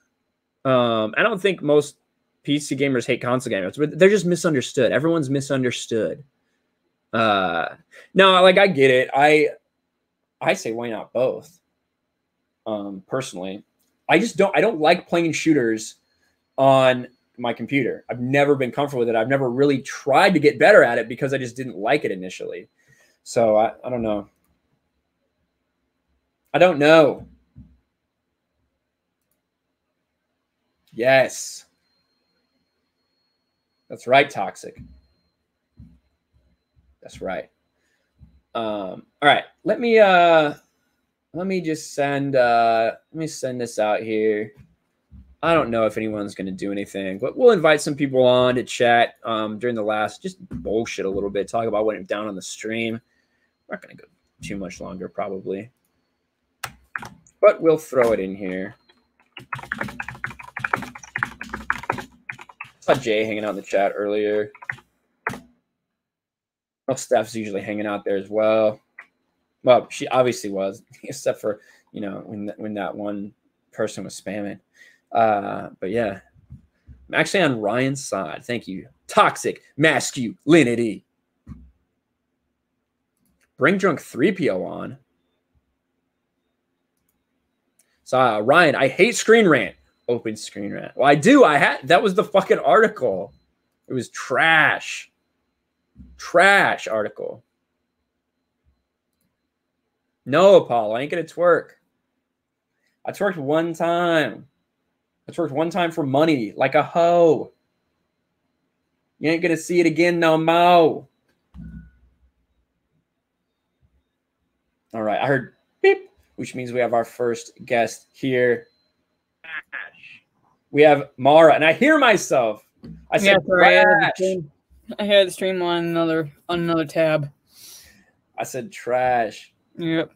I don't think most PC gamers hate console gamers, but they're just misunderstood. Everyone's misunderstood. No, like I get it. I say why not both? Personally, I don't like playing shooters on my computer. I've never been comfortable with it. I've never really tried to get better at it because I just didn't like it initially. So I don't know. I don't know. Yes. That's right, Toxic. That's right. All right. Let me just send let me send this out here. I don't know if anyone's going to do anything, but we'll invite some people on to chat during the last, just bullshit a little bit, talk about what went down on the stream. We're not going to go too much longer, probably, but we'll throw it in here. I saw Jay hanging out in the chat earlier. Well, Steph's usually hanging out there as well. Well, she obviously was, except for, you know, when that one person was spamming. But yeah, I'm actually on Ryan's side. Thank you. Toxic masculinity. Bring drunk 3PO on. So Ryan, I hate screen rant. Open screen rant. Well, I do. That was the fucking article. It was trash. Trash article. No, Paul, I ain't gonna twerk. I twerked one time. I twerked one time for money, like a hoe. You ain't gonna see it again no more. All right, I heard beep, which means we have our first guest here. We have Mara, and I hear myself. I said, trash. I had the stream on another tab. I said trash. Yep.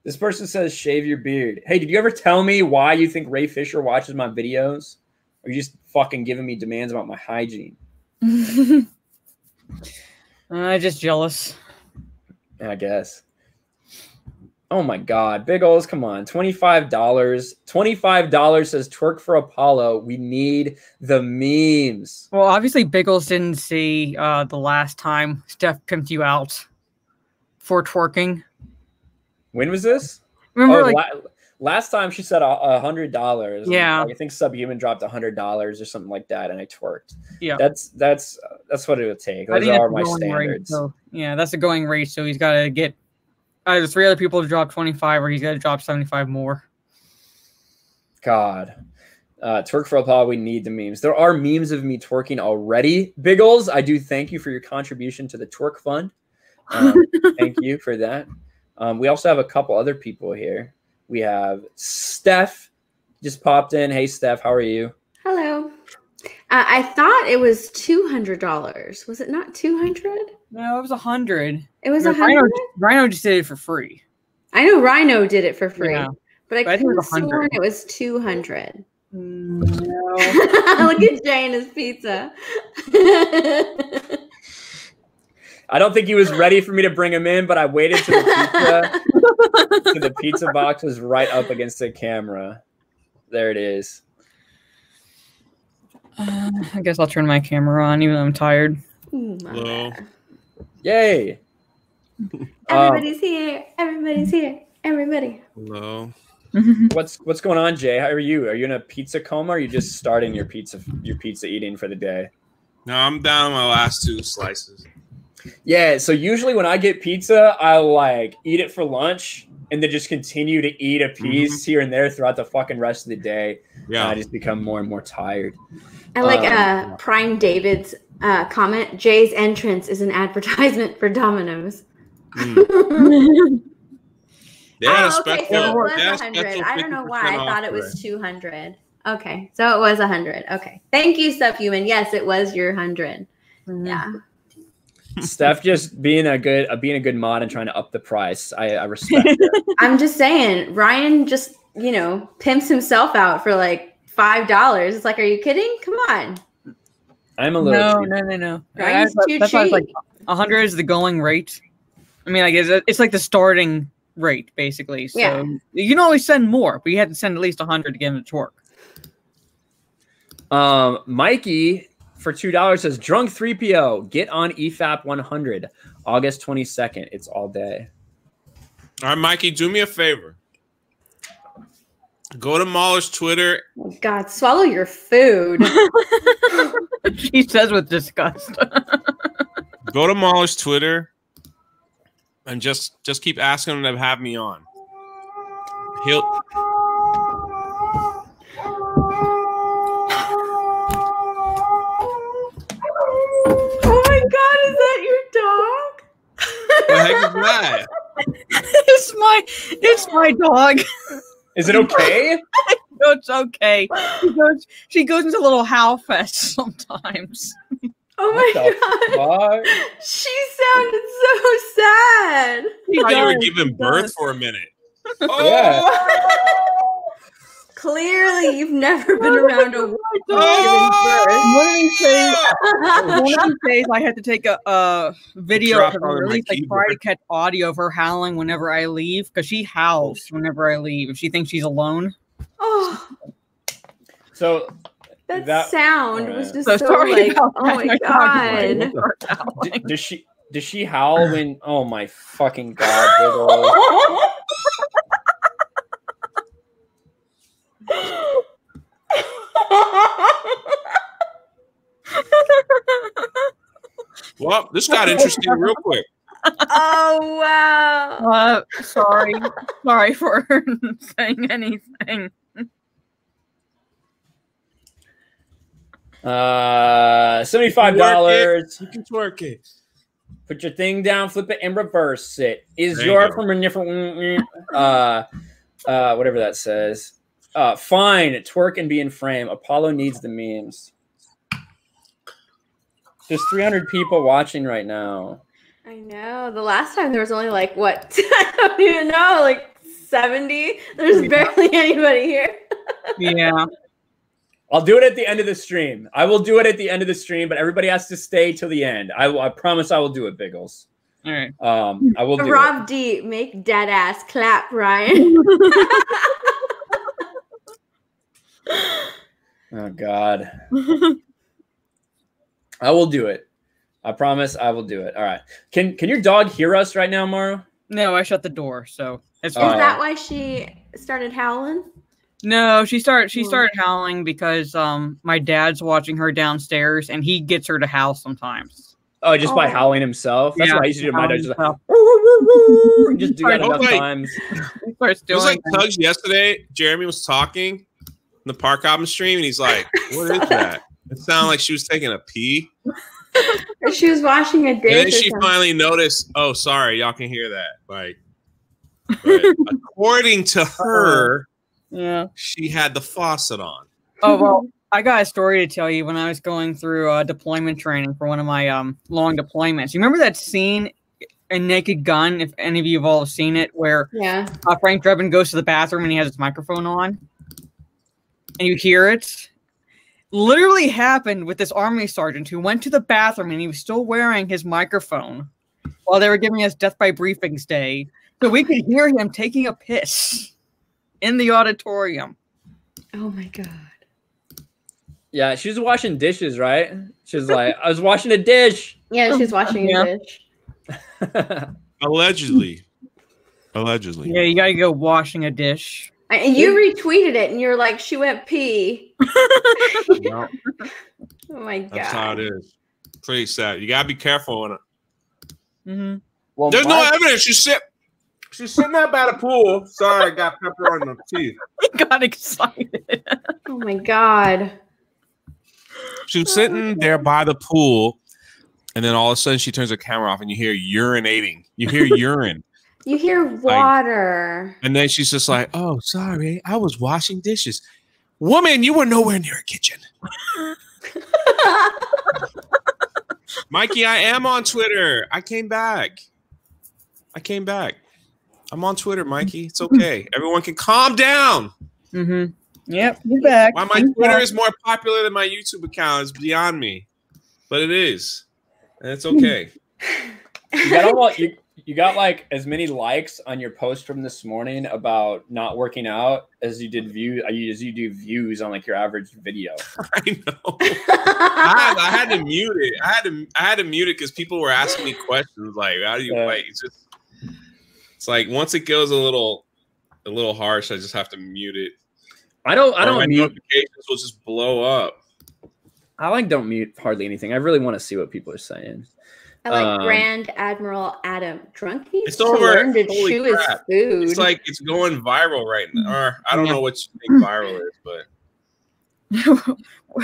This person says shave your beard. Hey, did you ever tell me why you think Ray Fisher watches my videos? Or are you just fucking giving me demands about my hygiene? I'm just jealous. I guess. Oh my God. Big O's, come on. $25. $25 says twerk for Apollo. We need the memes. Well, obviously Biggles didn't see the last time Steph pimped you out for twerking. When was this? Remember, last time she said $100. Yeah, I think Subhuman dropped $100 or something like that, and I twerked. Yeah, that's what it would take. Those are my standards. So, yeah, that's the going rate. So he's got to get either 3 other people to drop 25, or he's got to drop 75 more. God, twerk for Apollo. We need the memes. There are memes of me twerking already. Biggles, I do thank you for your contribution to the twerk fund. Thank you for that. We also have a couple other people here. We have Steph just popped in. Hey, Steph, how are you? Hello. I thought it was $200. Was it not 200? No, it was 100. It was 100? Rhino just did it for free. I know Rhino did it for free. Yeah. But I could have sworn it was 200. No. Look at Jay and his pizza. I don't think he was ready for me to bring him in, but I waited till the pizza box was right up against the camera. There it is. I guess I'll turn my camera on, even though I'm tired. Hello. Yay. Everybody's here. Everybody's here. Everybody. Hello. What's going on, Jay? How are you? Are you in a pizza coma, or are you just starting your pizza eating for the day? No, I'm down to my last 2 slices. Yeah, so usually when I get pizza, I'll like eat it for lunch and then just continue to eat a piece here and there throughout the fucking rest of the day. Yeah, and I just become more and more tired. I like Prime David's comment. Jay's entrance is an advertisement for Domino's. Yeah, okay, so it was 100. I don't know why I thought it was 200. Okay, so it was 100. Okay, thank you, Subhuman. Yes, it was your 100. Yeah. Steph just being a good mod and trying to up the price. I respect it. I'm just saying, Ryan just, pimps himself out for like $5. It's like, are you kidding? Come on. I'm a little No. Ryan's too that's cheap. Like 100 is the going rate. I mean, I guess it's like the starting rate, basically. So yeah. You can always send more, but you have to send at least 100 to get him to work. Mikey for $2 says drunk 3PO. Get on EFAP 100, August 22nd. It's all day. All right, Mikey, do me a favor. Go to Mahler's Twitter. Oh God, swallow your food. She says with disgust. Go to Mahler's Twitter and just keep asking him to have me on. He'll. Oh my God, is that your dog? What the heck is that? It's my dog. Is it okay? No, it's okay. She goes into a little howl fest sometimes. Oh my god. She sounded so sad. I thought you were giving birth for a minute. Yeah. Clearly, you've never been around a woman One of these days, I had to take a video of her, or at least try to catch audio of her howling whenever I leave, because she howls whenever I leave if she thinks she's alone. Oh. So that sound was just so like, oh my god. Does she howl when? Oh my fucking god! Well, this got interesting real quick. Oh wow! Sorry for saying anything. $75. You can twerk it. Put your thing down, flip it, and reverse it. Is your from a different whatever that says. Fine, twerk and be in frame. Apollo needs the memes. There's 300 people watching right now. I know. The last time there was only like what? I don't even know, like 70. There's barely anybody here. Yeah. I'll do it at the end of the stream. I will do it at the end of the stream, but everybody has to stay till the end. I promise I will do it, Biggles. All right. I will do Rob it. D, make dead ass clap, Ryan. Oh God. I will do it. I promise I will do it. All right. Can your dog hear us right now, Maru? No, I shut the door, so it's Is that why she started howling? No, she started howling because my dad's watching her downstairs and he gets her to howl sometimes. Oh, just by howling himself? That's what I used to do. My dad just just do that enough times. It was like Tugs yesterday. Jeremy was talking in the Park Album stream and he's like, what is that? It sounded like she was taking a pee. She was washing a dish. And then she finally noticed, oh, sorry, y'all can hear that. Like, but according to her, she had the faucet on. Oh, well, I got a story to tell you. When I was going through deployment training for one of my long deployments, you remember that scene in Naked Gun, if any of you have all seen it, where Frank Drebin goes to the bathroom and he has his microphone on? And you hear it? Literally happened with this army sergeant who went to the bathroom and he was still wearing his microphone while they were giving us Death by Briefings Day. So we could hear him taking a piss in the auditorium. Oh my God. Yeah, she was washing dishes, right? She was like, I was washing a dish. Yeah, she's washing a dish. Allegedly. Yeah, you gotta go washing a dish. And you retweeted it, and you're like, she went pee. No. Oh my God. That's how it is. Pretty sad. You gotta be careful on it. Mm-hmm. Well, there's no evidence. She's sitting out by the pool. Sorry, I got pepper on the teeth. He got excited. Oh my God. She was sitting there by the pool, and then all of a sudden she turns her camera off, and you hear urinating. You hear urine. You hear water. And then she's just like, oh, sorry, I was washing dishes. Woman, you were nowhere near a kitchen. Mikey, I am on Twitter. I came back. I'm on Twitter, Mikey. It's okay. Everyone can calm down. Mm-hmm. Yep, you're back. Why my Twitter is more popular than my YouTube account is beyond me. But it is. And it's okay. You got like as many likes on your post from this morning about not working out as you did views on like your average video. I know. I had to mute it. I had to mute it because people were asking me questions like, how do you wait? It's like once it goes a little harsh, I just have to mute it. I don't mute. Notifications will just blow up. I don't mute hardly anything. I really want to see what people are saying. I like Grand Admiral Adam. Drunk needs to over. learn to chew his food. It's like it's going viral right now. Or I don't know what you think viral is, but you don't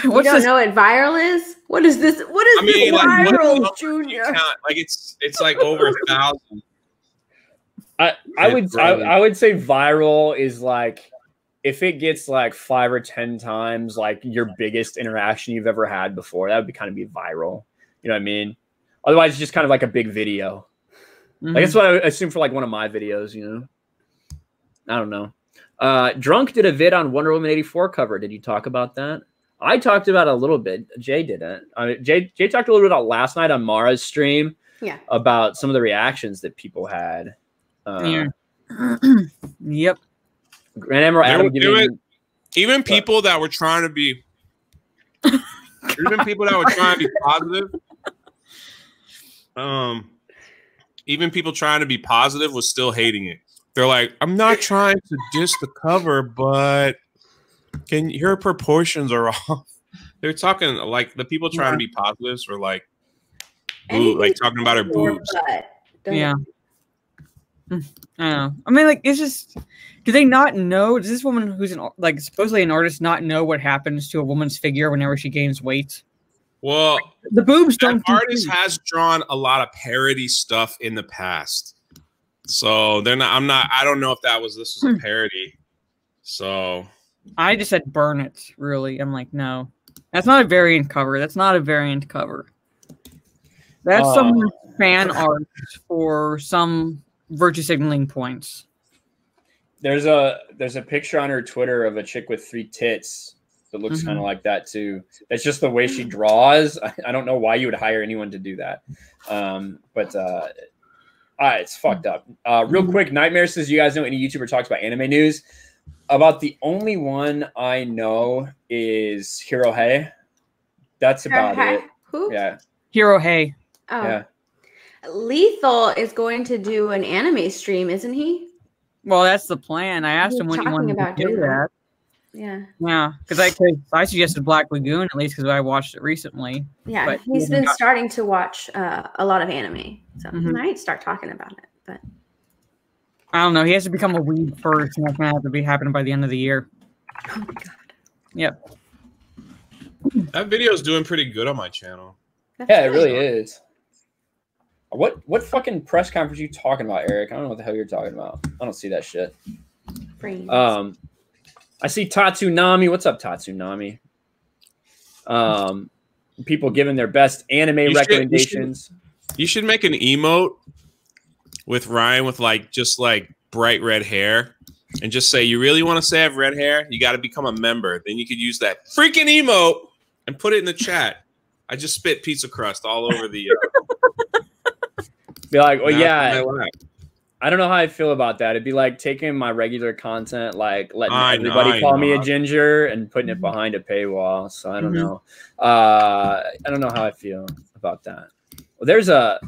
know what viral is? What is this? What is this viral, Junior? Like it's like over 1,000. I would say viral is like if it gets like 5 or 10 times like your biggest interaction you've ever had before, that would be kind of be viral. You know what I mean? Otherwise, it's just kind of like a big video. Like that's what I assume for like one of my videos, you know. I don't know. Drunk did a vid on Wonder Woman 84 cover. Did you talk about that? I talked about it a little bit. Jay didn't. Jay talked a little bit about last night on Mara's stream. Yeah. About some of the reactions that people had. Yep. Grand Admiral Adam even people that were trying to be positive. Even people trying to be positive was still hating it. They're like, I'm not trying to diss the cover, but your proportions are off. They're talking like the people trying to be positives were like, like talking about her boobs. Yeah. I don't know. I mean, like, it's just, do they not know? Does this woman who's like supposedly an artist not know what happens to a woman's figure whenever she gains weight? Well, the boobs don't. Artist has drawn a lot of parody stuff in the past, so they're not. I don't know if this was a parody. So I just said burn it. Really, I'm like, no, that's not a variant cover. That's not a variant cover. That's some fan art for some virtue signaling points. There's a picture on her Twitter of a chick with 3 tits that looks kind of like that too. That's just the way she draws. I don't know why you would hire anyone to do that. But it's fucked up. Real quick, Nightmare says, you guys know any YouTuber talks about anime news? About the only one I know is Hiro Hey. That's about it. Who? Yeah. Hiro Hey. Oh. Yeah. Lethal is going to do an anime stream, isn't he? Well, that's the plan. I asked him when he wanted to do that. Yeah. Yeah, because I suggested Black Lagoon, at least because I watched it recently. Yeah, but he's been starting to watch a lot of anime, so he might start talking about it. But I don't know. He has to become a weeb first, and that's going to have to be happening by the end of the year. Oh my god. Yep. That video is doing pretty good on my channel. Yeah, it really is. What fucking press conference are you talking about, Eric? I don't know what the hell you're talking about. I don't see that shit. Brains. I see Tatsunami. What's up, Tatsunami? People giving their best anime recommendations. You should make an emote with Ryan with just bright red hair and just say, you really want to say I have red hair? You got to become a member. Then you could use that freaking emote and put it in the chat. I just spit pizza crust all over the be like, well, yeah, I don't know how I feel about that. It'd be like taking my regular content, like letting everybody call me a ginger and putting it behind a paywall. So I don't know. I don't know how I feel about that. Well, there's a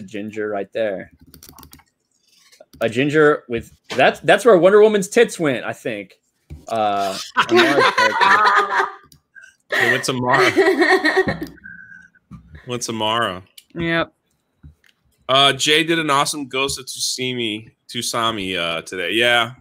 ginger right there. A ginger with that's where Wonder Woman's tits went, I think. It went tomorrow. Went tomorrow. Yep. Jay did an awesome Ghost of Tsushima today. Yeah.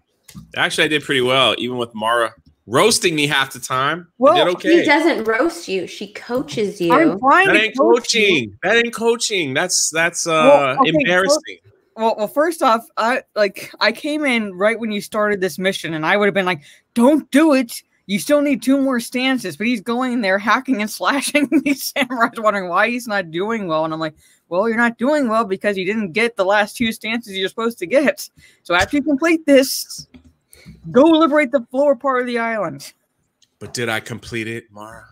Actually, I did pretty well, even with Mara roasting me half the time. Well, I did okay. She doesn't roast you. She coaches you. That ain't coaching. That ain't coaching. That's embarrassing. Well, first off, I came in right when you started this mission, and I would have been like, don't do it. You still need 2 more stances, but he's going in there hacking and slashing these samurais, wondering why he's not doing well. And I'm like, well, you're not doing well because you didn't get the last 2 stances you're supposed to get. So after you complete this, go liberate the lower part of the island. But did I complete it, Mara?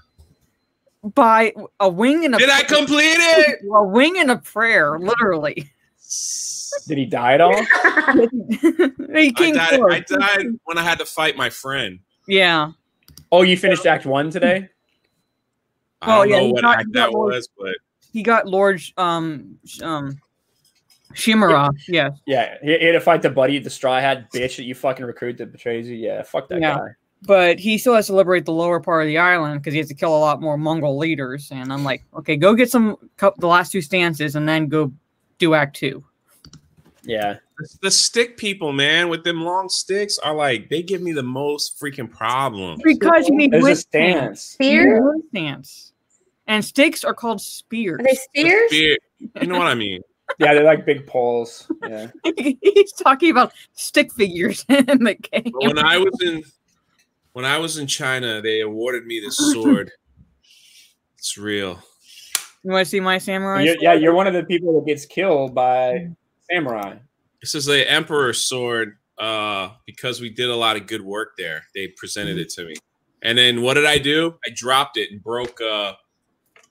By a wing and a Did I complete it? A wing and a prayer, literally. Did he die at all? I died when I had to fight my friend. Yeah. Oh, you finished Act 1 today? I don't know what act that was, but he got Lord Shimura. Yeah. Yeah. He had to fight the buddy, the straw hat bitch that you fucking recruit that betrays you. Yeah, fuck that guy. But he still has to liberate the lower part of the island because he has to kill a lot more Mongol leaders. And I'm like, okay, go get the last 2 stances and then go do Act 2. Yeah. The stick people, man, with them long sticks are they give me the most freaking problems. Because you need a stance. Spear? Stance. And sticks are called spears. Are they spears? You know what I mean? Yeah, they're like big poles. Yeah. He's talking about stick figures in the game. But when I was in when I was in China, they awarded me this sword. It's real. You want to see my samurai? Yeah, you're one of the people that gets killed by samurai. This is the Emperor's sword because we did a lot of good work there. They presented it to me. And then what did I do? I dropped it and broke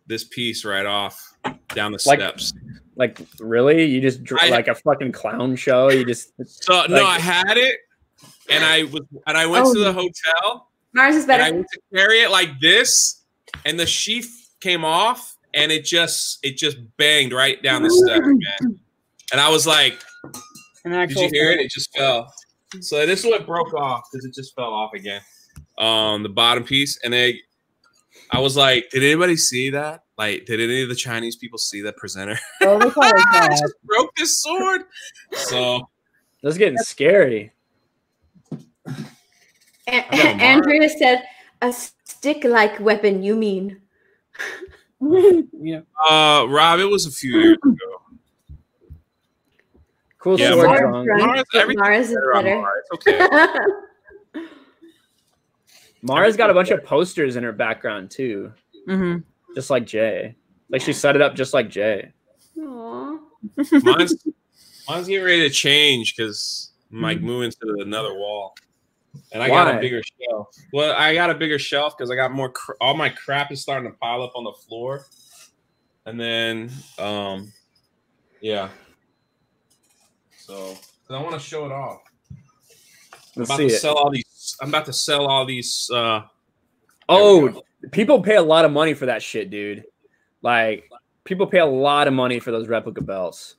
this piece right off down the steps. Like, really? You just like a fucking clown show? You just no, I had it and I went to the hotel. Mars is better. And I went to carry it like this, and the sheath came off, and it just banged right down the step, man. And I was like, did you hear it? It just fell. So this is what broke off because it just fell off again. The bottom piece, and I was like, did anybody see that? Like, did any of the Chinese people see that presenter? Oh, I just broke this sword. So that's getting scary. Andrea said, "A stick-like weapon, you mean?" Yeah. Rob, it was a few years ago. Cool sword. Mars is better. It's okay. Mara's got a bunch of posters in her background too. Just like Jay. Like she set it up just like Jay. Aww. Mine's getting ready to change because I'm like moving to another wall. And I got a bigger shelf. Well, I got a bigger shelf because I got more. All my crap is starting to pile up on the floor. And then, yeah. So I want to show it off. I'm about to sell all these. People pay a lot of money for that shit, dude. Like, people pay a lot of money for those replica belts.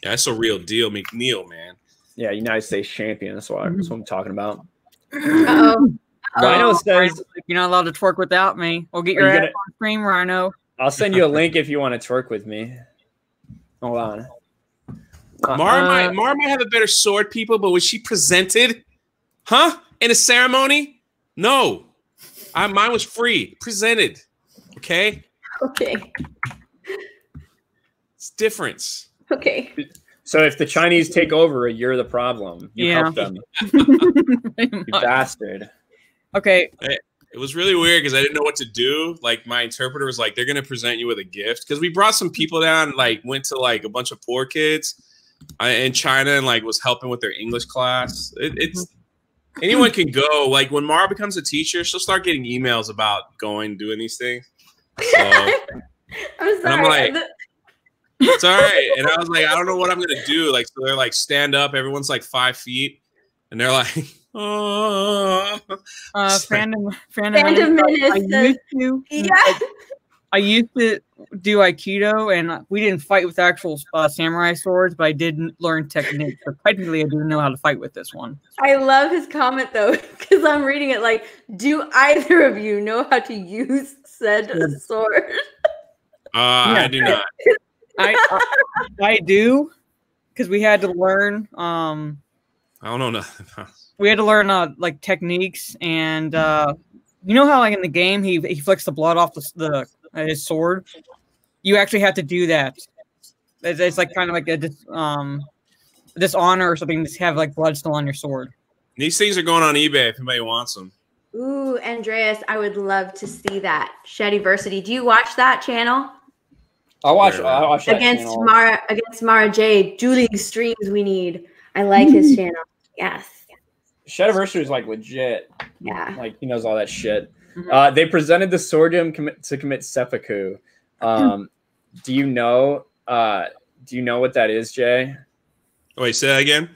Yeah, that's a real deal, McNeil, man. Yeah, United States champion. That's what I'm talking about. Rhino says you're not allowed to twerk without me. We'll get your ass on stream, Rhino. I'll send you a link if you want to twerk with me. Hold on. Mara might have a better sword, people, but was she presented? Huh? In a ceremony? No. Mine was free. Presented. Okay? Okay. It's difference. Okay. So if the Chinese take over, you're the problem. You help them. You bastard. Okay. It was really weird because I didn't know what to do. Like, my interpreter was like, they're going to present you with a gift. Because we brought some people down, like, went to, like, a bunch of poor kids in China and, like, was helping with their English class. It's anyone can go. Like, when Mara becomes a teacher, she'll start getting emails about doing these things. So, I'm sorry. And I'm like, it's all right. And I was like, I don't know what I'm going to do. Like, so they're like, stand up. Everyone's like 5 feet. And they're like, oh. Phantom Menace. I used to do Aikido, and we didn't fight with actual samurai swords, but I did learn technique. So technically, I do know how to fight with this one. I love his comment, though, because I'm reading it like, do either of you know how to use said sword? I do not. I do, because we had to learn. I don't know nothing. We had to learn like techniques, and you know how like in the game he flicks the blood off his sword. You actually have to do that. It's like kind of like a dishonor or something to have like blood still on your sword. These things are going on eBay if anybody wants them. Ooh, Andreas, I would love to see that. Shadiversity. Do you watch that channel? I'll watch that against channel. Mara J. Dueling streams we need. I like his channel. Yes. Shadiversity is like legit. Yeah. Like he knows all that shit. They presented the sword to him to commit seppuku. Do you know what that is, Jay? Wait, say that again.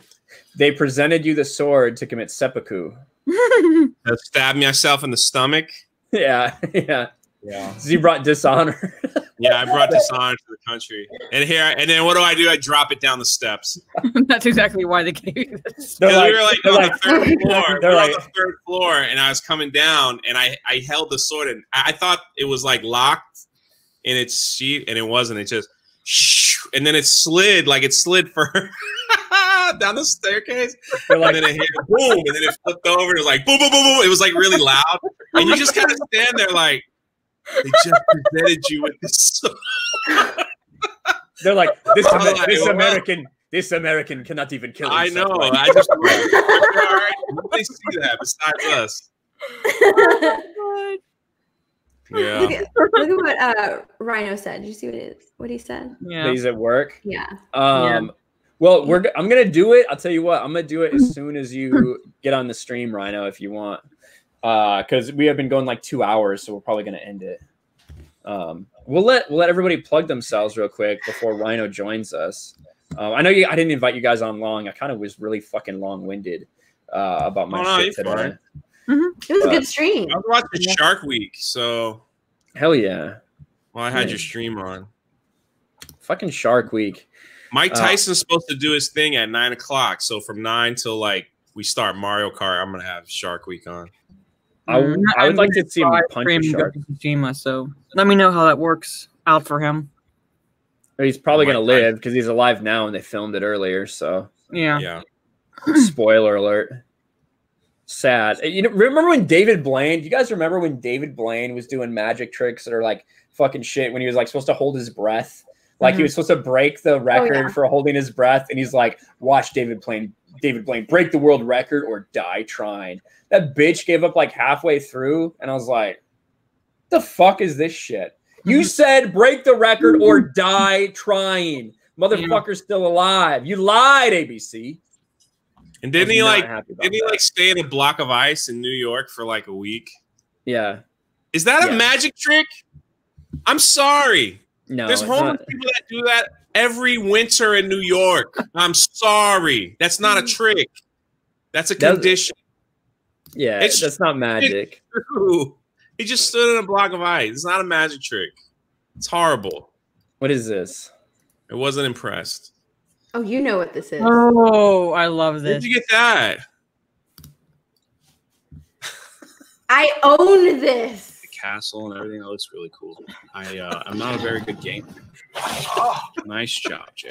They presented you the sword to commit seppuku. Stab myself in the stomach. Yeah. So you brought dishonor. Yeah, I brought dishonor to the country. And then what do? I drop it down the steps. That's exactly why they gave you this. We were like on the third floor. We were on the third floor, and I was coming down, and I held the sword, and I thought it was like locked in its sheath, and it wasn't. It just, and then it slid for down the staircase, and then it hit boom, and then it flipped over. It was like boom, boom, boom, boom. It was like really loud, and you just kind of stand there like. They just presented you with this. They're like this American cannot even kill himself. I know. I just nobody see that besides us. Oh, Yeah. Look at what Rhino said. Did you see what he said? Yeah. He's at work. Yeah. Well, I'm gonna do it. I'll tell you what. I'm gonna do it as soon as you get on the stream, Rhino, if you want. Because we have been going like 2 hours, so we're probably gonna end it. We'll let everybody plug themselves real quick before Rhino joins us. I know I didn't invite you guys on long. I kind of was really fucking long-winded about my shit today. It was a good stream. I was watching Shark Week, so hell yeah. Well, I had your stream on. Fucking Shark Week. Mike Tyson's supposed to do his thing at 9 o'clock. So from 9 till like we start Mario Kart, I'm gonna have Shark Week on. I would like to see him punch a shark. Tsushima, so let me know how that works out for him. He's probably gonna live because he's alive now, and they filmed it earlier. So yeah. Spoiler alert. Sad. You know, remember when David Blaine? Do you guys remember when David Blaine was doing magic tricks that are like fucking shit when he was like supposed to hold his breath? Like he was supposed to break the record for holding his breath, and he's like, "Watch David Blaine break the world record or die trying." That bitch gave up like halfway through, and I was like, "The fuck is this shit?" You said break the record or die trying. Motherfucker's still alive. You lied, ABC. And didn't he stay in a block of ice in New York for like a week? Yeah. Is that a magic trick? I'm sorry. No. There's homeless people that do that every winter in New York. I'm sorry. That's not a trick. That's a condition. Yeah, that's not magic. True. He just stood in a block of ice. It's not a magic trick. It's horrible. What is this? I wasn't impressed. Oh, you know what this is. Oh, I love this. Where'd you get that? I own this. The castle and everything. That looks really cool. I'm not a very good gamer. Nice job, Jay.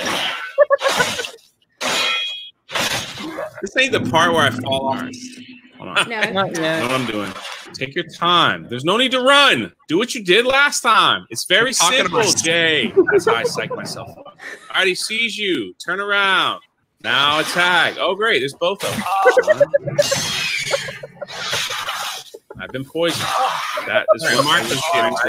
This ain't the part where I fall off. Hold on. No, not yet. I know what I'm doing. Take your time. There's no need to run. Do what you did last time. It's very simple, Jay. That's how I psych myself up. All right, he sees you. Turn around. Now attack. Oh, great. There's both of them. I've been poisoned. That is sounds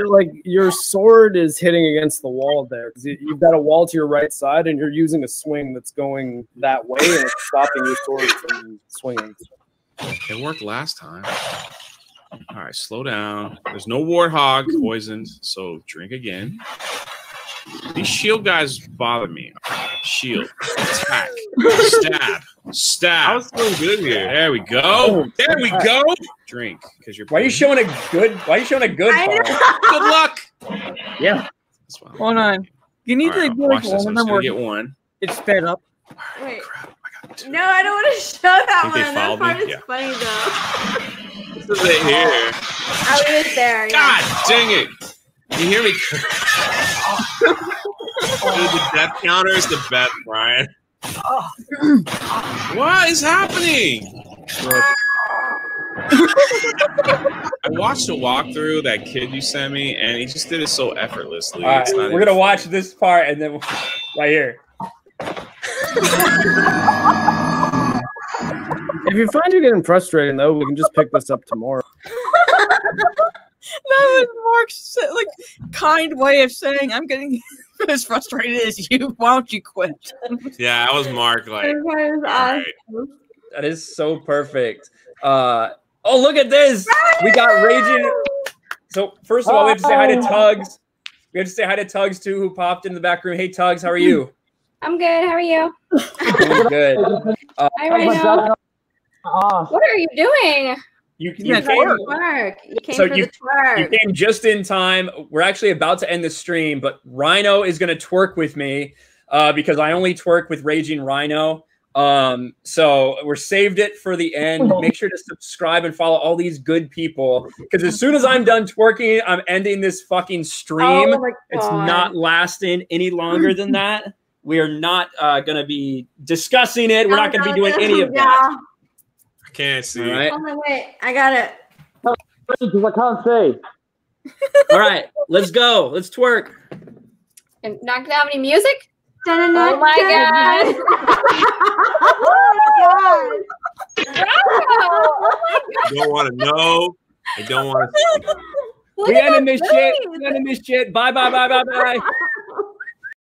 like your sword is hitting against the wall there. You've got a wall to your right side, and you're using a swing that's going that way, and it's stopping your sword from swinging. It worked last time. All right, slow down. There's no warthog poisoned, so drink again. These shield guys bother me. Shield, attack, stab. I was doing good here. There we go. There we go. Drink, because you're. Why are you showing a good? Why are you showing a good? Good luck. Yeah. Hold on. You need to do like one of them where get one. It's sped up. Wait. Crap. I got two. No, I don't want to show that Think they one. That followed part me? is funny though. This is it here. I'll leave it there. God dang it. You hear me? Dude, the death counter is the best, Brian. What is happening? I watched a walkthrough, that kid you sent me, and he just did it so effortlessly. All right, we're going to watch this part, and then right here. If you find you're getting frustrated, though, we can just pick this up tomorrow. That was Mark's like kind way of saying I'm getting as frustrated as you. Why don't you quit? Yeah, I was Mark. Like, right. That is so perfect. Oh, look at this. We got raging. So first of all, we have to say hi to Tugs. We have to say hi to Tugs too, who popped in the back room. Hey, Tugs, how are you? I'm good. How are you? Doing good. Hi, Rhino. What are you doing? You came for the twerk. You came just in time. We're actually about to end the stream, but Rhino is going to twerk with me because I only twerk with Raging Rhino. So we're saved it for the end. Make sure to subscribe and follow all these good people because as soon as I'm done twerking, I'm ending this fucking stream. Oh it's not lasting any longer than that. We are not going to be discussing it. We're not going to be doing any of that. I can't see. All right. Hold on, wait. I got it. Because I can't see. All right, let's go. Let's twerk. And not gonna have any music? Oh my god! Oh my god! Bravo! Oh my don't want to know. I don't want to. We ending this shit. We ending this shit. Bye, bye, bye, bye, bye.